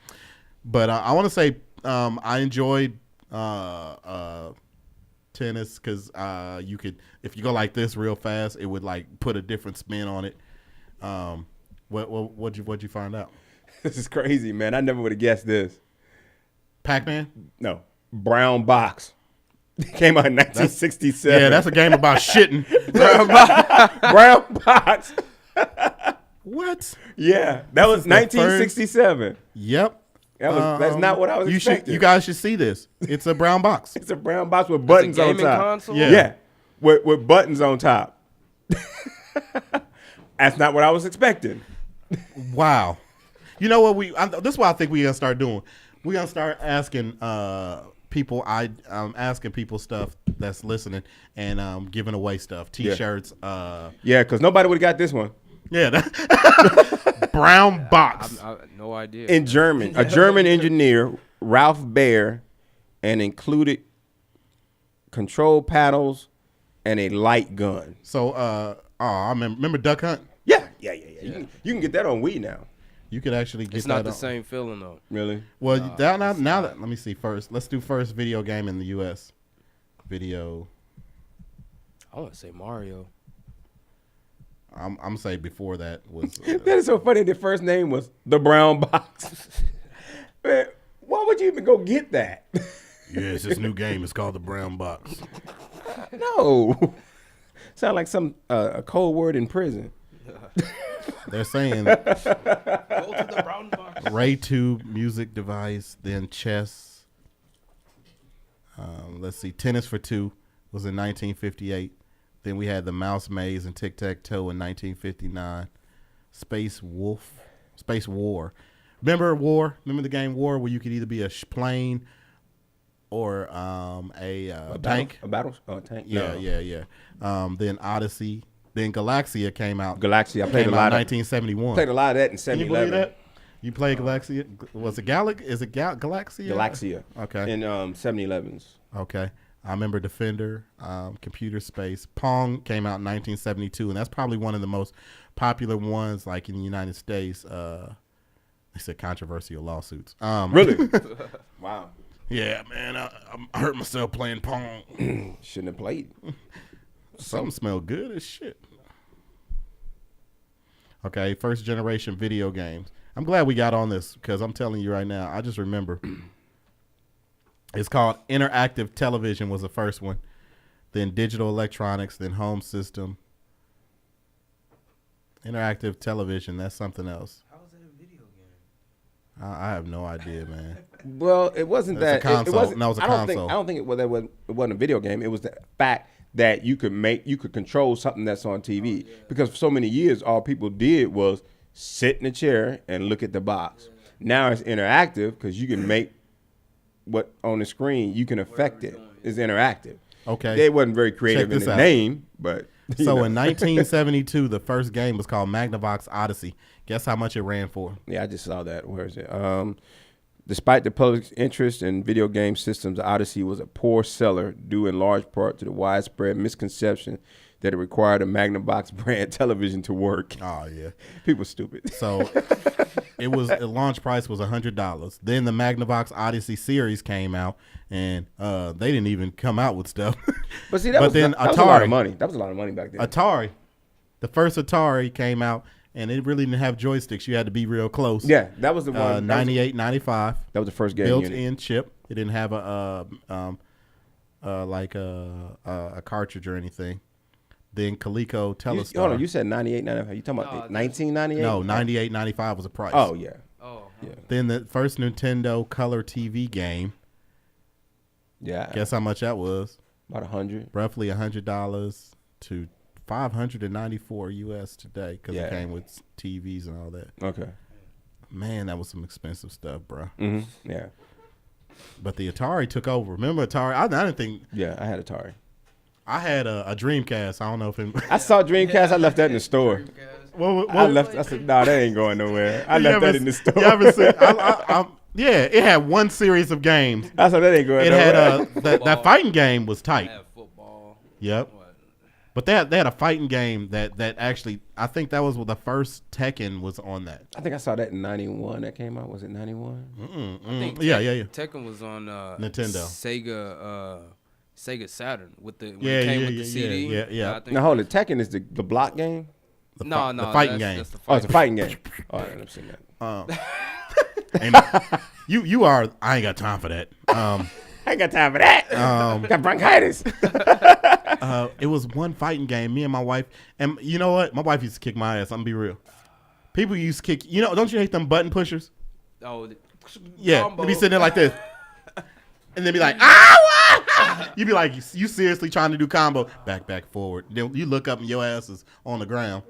but I want to say I enjoyed tennis because you could, if you go like this real fast, it would like put a different spin on it. What'd you find out? This is crazy, man. I never would have guessed this. Pac-Man? No. Brown Box. Came out in 1967. Yeah, that's a game about shitting. Brown Box. What? Yeah, that was is the first- 1967. Yep. That's not what I was expecting. You guys should see this. It's a brown box. It's a brown box with buttons on gaming top. console? Yeah. With buttons on top. That's not what I was expecting. Wow. You know what this is what I think we're gonna start doing. We're gonna start asking people asking people stuff that's listening and giving away stuff. T-shirts, Yeah, because nobody would have got this one. yeah. Brown box. No idea. In German, a German engineer, Ralph Baer, and included control paddles and a light gun. So I remember Duck Hunt? Yeah. You can get that on Wii now. You could actually get It's that not the on- same feeling though. Really? Well, now that let me see first. Let's do first video game in the US. Video. I want to say Mario. I'm say before that was That is so funny. The first name was the Brown Box. Man, why would you even go get that? yes, this new game is called the Brown Box. No. Sound like some a code word in prison. They're saying Go to the brown box. Ray 2 music device, then chess. Let's see, Tennis for Two was in 1958. Then we had the Mouse Maze and Tic Tac Toe in 1959. Space War. Remember War? Remember the game War, where you could either be a plane or a tank? A tank? Yeah, No. yeah. Then Odyssey. Then Galaxia came out. Galaxia. I played Came a out lot in of 1971. played a lot of that in Can you believe 7-Eleven. that? You played Galaxia? Was it Galaxia? Galaxia. Okay. In 7-Elevens. Okay. I remember Defender, Computer Space. Pong came out in 1972, and that's probably one of the most popular ones, like in the United States. He said controversial lawsuits. Really? Wow. Yeah, man, I hurt myself playing Pong. Shouldn't have played. Something smelled good as shit. Okay, first generation video games. I'm glad we got on this because I'm telling you right now, I just remember. It's called interactive television was the first one. Then digital electronics, then home system. Interactive television, that's something else. How is that a video game? I have no idea, man. Well, it wasn't It's that. a console. It wasn't, No, it was a I don't console. Think, I don't think it wasn't a video game. It was the fact that you could control something that's on TV. Because for so many years, all people did was sit in a chair and look at the box. Now it's interactive because you can make what on the screen, you can affect it. It's interactive. Okay. They wasn't very creative Check in this the out. name, but So in 1972, the first game was called Magnavox Odyssey. Guess how much it ran for? Yeah, I just saw that. Where is it? Despite the public's interest in video game systems, Odyssey was a poor seller due in large part to the widespread misconception that it required a Magnavox brand television to work. Oh yeah, people stupid. So the launch price was $100. Then the Magnavox Odyssey series came out, and they didn't even come out with stuff. But see, that was a lot of money. That was a lot of money back then. Atari, the first Atari came out, and it really didn't have joysticks. You had to be real close. Yeah, that was the one. 98, 95. That was the first game built-in chip. It didn't have a cartridge or anything. Then Coleco Telestar. Hold on, you said 98, 95. You talking about 1998? No, 98, 95 was a price. Oh, yeah. Oh, yeah. Then the first Nintendo Color TV game. Yeah. Guess how much that was? About 100. Roughly $100 to $594 US today because it came with TVs and all that. Okay. Man, that was some expensive stuff, bro. Mm-hmm. Yeah. But the Atari took over. Remember Atari? I didn't think. Yeah, I had Atari. I had a Dreamcast. I don't know if it. I saw Dreamcast. I left that in the store. I said, nah, that ain't going nowhere. I left that in the store. You ever seen? Yeah, it had one series of games. I said that ain't going nowhere. It had that fighting game was tight. Football. Yep. But they had a fighting game that actually, I think that was the first Tekken was on that. I think I saw that in 91 that came out. Was it 91? Yeah. Tekken was on Nintendo. Sega Saturn with the when Yeah, it came yeah, with the yeah, CD. yeah. I think Now hold it. Tekken is the block game? The fighting game. That's the Oh, it's a fighting game. Oh, I never seen that. I ain't got time for that. I ain't got time for that. Got bronchitis. It was one fighting game. Me and my wife, and you know what? My wife used to kick my ass. I'm gonna be real. People used to kick. You know, don't you hate them button pushers? Oh, yeah. combo. They be sitting there like this, and then be like, ah! You be like, you seriously trying to do combo? Back, forward. Then you look up and your ass is on the ground.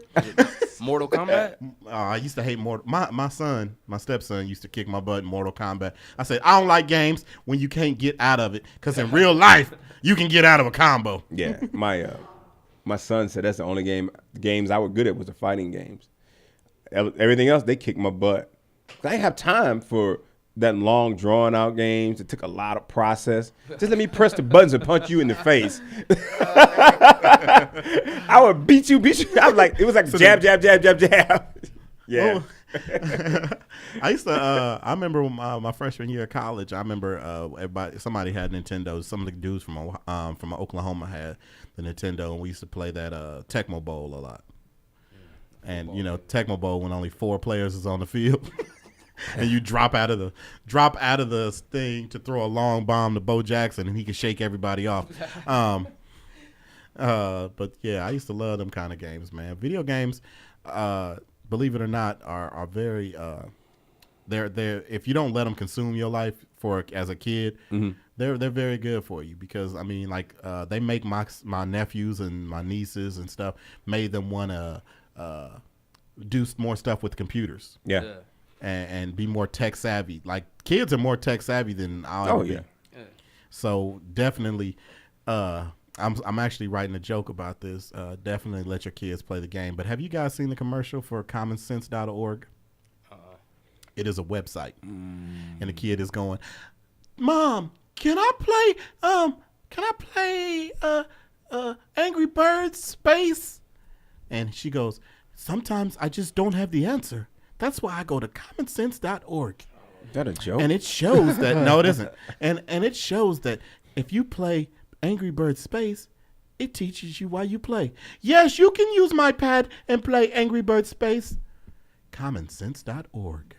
Mortal Kombat? I used to hate Mortal. My stepson used to kick my butt in Mortal Kombat. I said, I don't like games when you can't get out of it, because in real life you can get out of a combo. Yeah, my son said that's the only games I was good at was the fighting games. Everything else they kicked my butt. I didn't have time for that long drawn out games. It took a lot of process. Just let me press the buttons and punch you in the face. I would beat you. I was like, it was like jab. Yeah. I used to. I remember my freshman year of college. I remember somebody had Nintendo. Some of the dudes from Oklahoma had the Nintendo, and we used to play that Tecmo Bowl a lot. And you know, Tecmo Bowl when only 4 players is on the field. And you drop out of the thing to throw a long bomb to Bo Jackson, and he can shake everybody off. But yeah, I used to love them kind of games, man. Video games, believe it or not, are very. They're if you don't let them consume your life as a kid, they're very good for you, because I mean, like they make my nephews and my nieces and stuff, made them want to do more stuff with computers. Yeah. And be more tech savvy. Like, kids are more tech savvy than I'll ever be. So definitely, I'm actually writing a joke about this. Definitely let your kids play the game. But have you guys seen the commercial for commonsense.org? It is a website, and the kid is going, "Mom, can I play Angry Birds Space?" And she goes, "Sometimes I just don't have the answer. That's why I go to commonsense.org. Is that a joke? And it shows that no, it isn't. And it shows that if you play Angry Birds Space, it teaches you why you play. Yes, you can use my pad and play Angry Birds Space. commonsense.org.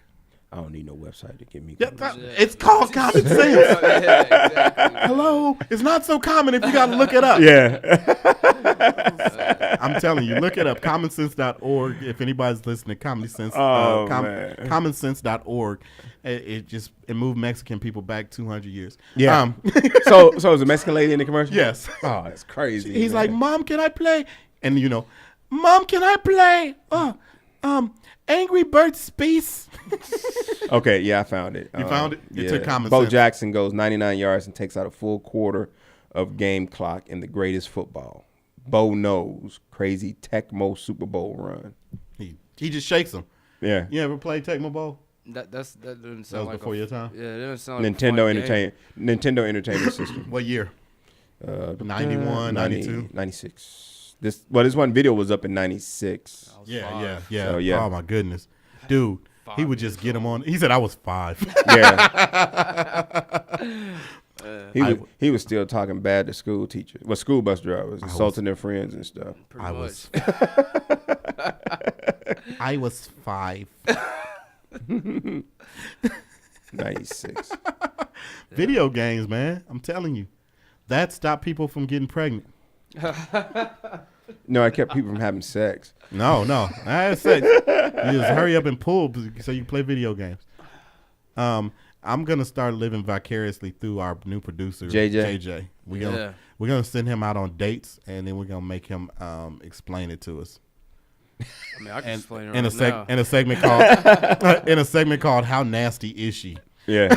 I don't need no website to give me. It's called Common Sense. Exactly. Hello, it's not so common if you got to look it up. Yeah. I'm telling you, look it up. commonsense.org. If anybody's listening, commonsense.org. It moved Mexican people back 200 years. Yeah. So is the Mexican lady in the commercial? Yes. Oh, that's crazy. He's man. like, Mom, can I play? And Mom, can I play? Angry Birds Space. Okay, yeah, I found it. You found it? It took Common Bo Sense. Jackson goes 99 yards and takes out a full quarter of game clock in the greatest football. Bo knows crazy Tecmo Super Bowl run. He just shakes them. Yeah. You ever play Tecmo Bowl? That doesn't That sound was like before your time? Yeah, it doesn't sound like Nintendo a fun game. Entertainment System. What year? 91, 92? 96. This one video was up in 96. Yeah. So, yeah. Oh, my goodness. Dude, he would just get him on. He said I was 5. Yeah. He was still talking bad to school teachers. Well, school bus drivers, insulting their friends and stuff. Pretty much. I was 5. 96. Video games, man. I'm telling you. That stopped people from getting pregnant. No, I kept people from having sex. No. I said you just hurry up and pull so you can play video games. I'm gonna start living vicariously through our new producer, JJ. We're gonna send him out on dates, and then we're gonna make him explain it to us. I mean, I can explain it in right now. a segment called "How Nasty Is She?" Yeah.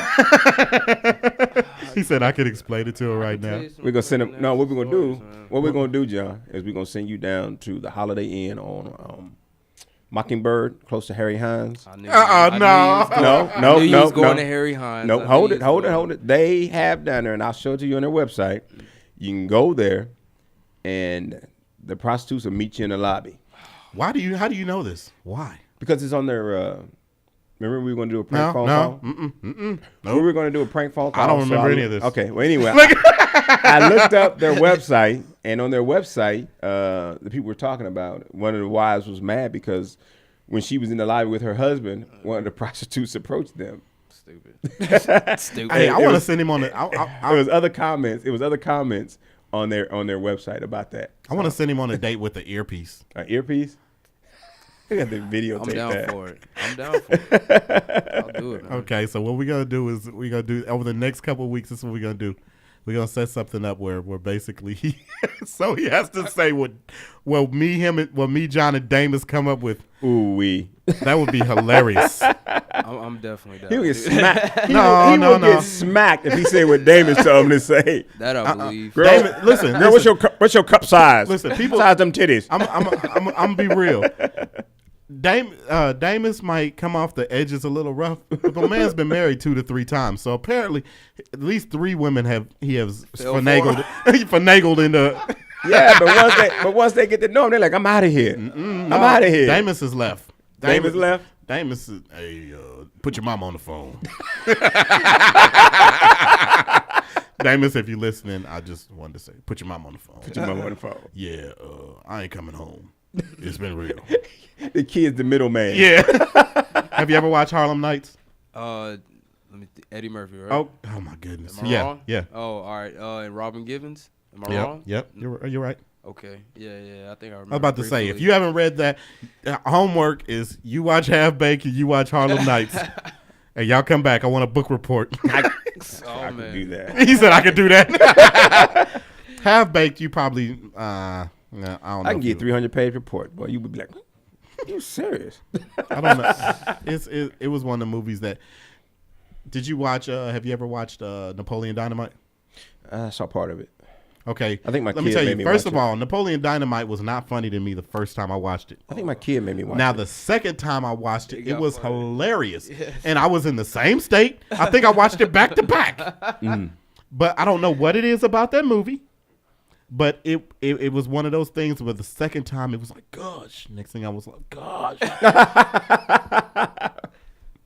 He said I could explain it to her right now. We're gonna send him. No, what we're gonna do? What we're gonna do, John, is we're gonna send you down to the Holiday Inn on Mockingbird, close to Harry Hines. I knew he was going to Harry Hines. No, hold it. They have down there, and I'll show it to you on their website. You can go there, and the prostitutes will meet you in the lobby. How do you know this? Why? Because it's on their. Remember we were going to do a prank phone call? No. We were going to do a prank phone call. I don't remember any of this. Okay, well, anyway, I looked up their website, and on their website, the people were talking about, one of the wives was mad because when she was in the lobby with her husband, one of the prostitutes approached them. Stupid. Hey, I want to send him on the. It was other comments. It was other comments on their website about that. I want to send him on a date with the earpiece. An earpiece? I got the video. I'm down for it. I'll do it, man. Okay, so what we're gonna do is we're gonna do over the next couple of weeks. This is what we're gonna do. We're gonna set something up where basically so he has to say what me, John, and Damus come up with. Ooh wee. That would be hilarious. I'm definitely down. He would get smacked. He No. would get smacked if he said what Damus told him to say. That I believe. Girl, Damus, listen, what's your cup size? Listen, people size them titties. I'm gonna be real. Damus might come off the edges a little rough, but the man's been married 2 to 3 times, so apparently at least 3 women he has finagled into. Yeah, but once they get to know him, they're like, I'm out of here. I'm out of here. Damus is left. Damus left? Damus is, hey, put your mom on the phone. Damus, if you're listening, I just wanted to say, put your mom on the phone. Put your mom on the phone. Yeah, I ain't coming home. It's been real. The kid's the middleman. Yeah. Have you ever watched Harlem Nights? Eddie Murphy, right? Oh my goodness. Am I wrong? Yeah. Oh, all right. And Robin Givens. Am I wrong? Yep. You're right. Okay. Yeah. I think I remember. I was about to say, if you haven't read that, homework is you watch Half Baked and you watch Harlem Nights. And y'all come back. I want a book report. I could do that. He said I could do that. Half Baked, you probably, I don't know. I can get 300-page report. Boy, you would be like, you serious? I don't know. It was one of the movies that. Did you watch? Have you ever watched Napoleon Dynamite? I saw part of it. Okay, I think my let kid me tell made you. me First watch of all, Napoleon Dynamite was not funny to me the first time I watched it. I think my kid made me watch Now it. the second time I watched it, it was funny. hilarious, Yes. and I was in the same state. I think I watched it back to back. But I don't know what it is about that movie But it was one of those things where the second time it was like, gosh. Next thing I was like, gosh.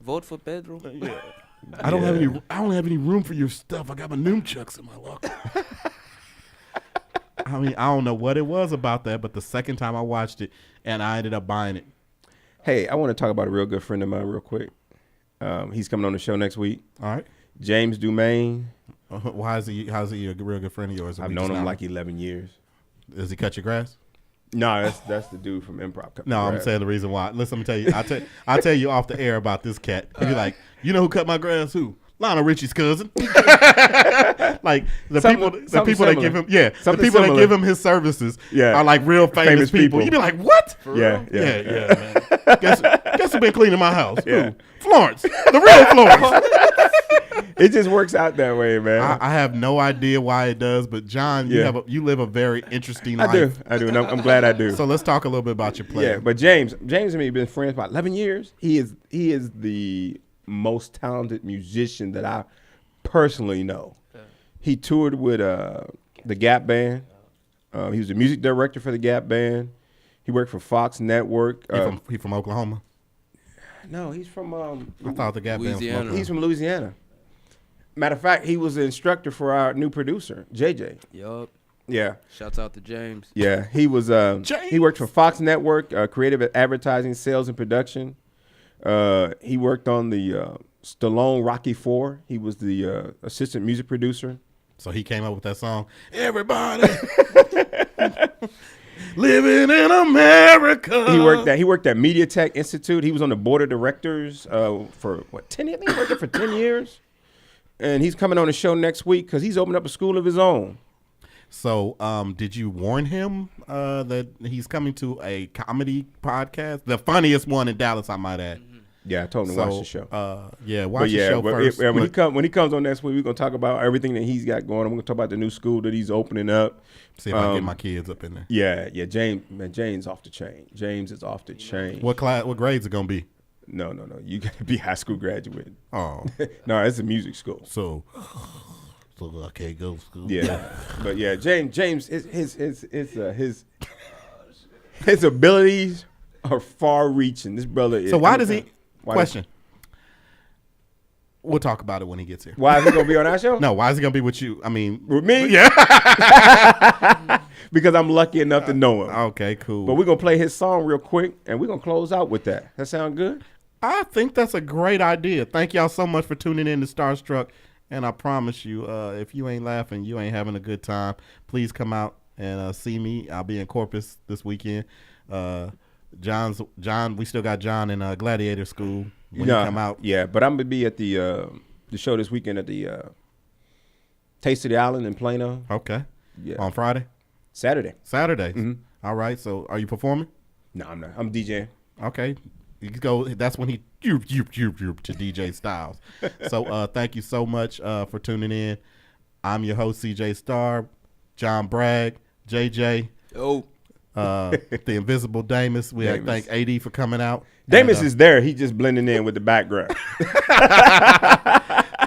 Vote for Pedro. Yeah. I don't have any room for your stuff. I got my nunchucks in my locker. I mean, I don't know what it was about that, but the second time I watched it, and I ended up buying it. Hey, I want to talk about a real good friend of mine real quick. He's coming on the show next week. All right. James Dumaine. How's he a real good friend of yours? I've known him like 11 years. Does he cut your grass? No, that's the dude from Improv. No, I'm saying the reason why. Listen, let me tell you. I'll tell you off the air about this cat. He'd be like, you know who cut my grass? Who? Lionel Richie's cousin. Like the people that give him, the people that give him his services, are like real famous people. You'd be like, what? Yeah, man. Guess who been cleaning my house? Yeah. Who? Florence, the real Florence. It just works out that way, man. I have no idea why it does, but John, you live a very interesting life. I do, and I'm glad I do. So let's talk a little bit about your play. Yeah, but James and me have been friends for about 11 years. He is the most talented musician that I personally know. Yeah. He toured with the Gap Band. He was the music director for the Gap Band. He worked for Fox Network. He from Oklahoma? No, he's from. I thought the Gap Band was from Oklahoma. He's from Louisiana. Matter of fact, he was the instructor for our new producer, JJ. Yup. Yeah. Shouts out to James. Yeah, he was. He worked for Fox Network, creative advertising, sales, and production. He worked on the Stallone Rocky IV. He was the assistant music producer. So he came up with that song. Everybody living in America. He worked at Media Tech Institute. He was on the board of directors for 10 years. I think he worked there for 10 years. And he's coming on the show next week because he's opened up a school of his own. So, did you warn him that he's coming to a comedy podcast? The funniest one in Dallas, I might add. Yeah, I told him to watch the show. Watch the show first. When he comes on next week, we're going to talk about everything that he's got going on. We're going to talk about the new school that he's opening up. See if I can get my kids up in there. Yeah. James off the chain. James is off the chain. What grades are going to be? No. You got to be high school graduate. Oh. No, it's a music school. So I can't go to school. Yeah. But yeah, James his abilities are far reaching. This brother is. So why does he question? We'll talk about it when he gets here. Why is he gonna be on our show? No, why is he gonna be with you? I mean, with me? Yeah. Because I'm lucky enough to know him. Okay, cool. But we're gonna play his song real quick, and we're gonna close out with that. That sound good? I think that's a great idea. Thank y'all so much for tuning in to Starr Struck. And I promise you, if you ain't laughing, you ain't having a good time, please come out and see me. I'll be in Corpus this weekend. John, we still got John in Gladiator School when you come out. Yeah, but I'm gonna be at the show this weekend at the Taste of the Island in Plano. Okay. Yeah. On Friday? Saturday. Mm-hmm. All right. So are you performing? No, I'm not. I'm DJing. Okay. You go. That's when he to DJ Styles. So thank you so much for tuning in. I'm your host CJ Starr, John Bragg, JJ. Oh. The Invisible Damus. We thank AD for coming out. Damus is there. He's just blending in with the background.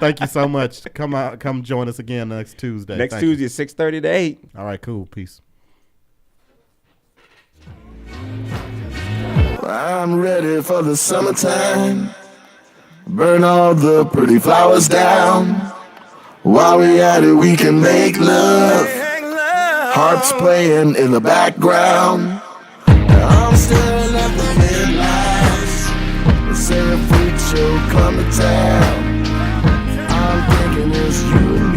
Thank you so much. Come join us again next Tuesday. Next Tuesday at 6:30 to 8. All right, cool. Peace. I'm ready for the summertime. Burn all the pretty flowers down. While we at it, we can make love. Harps playing in the background. I'm staring at the headlights. Say a freak show come to town. I'm thinking it's you and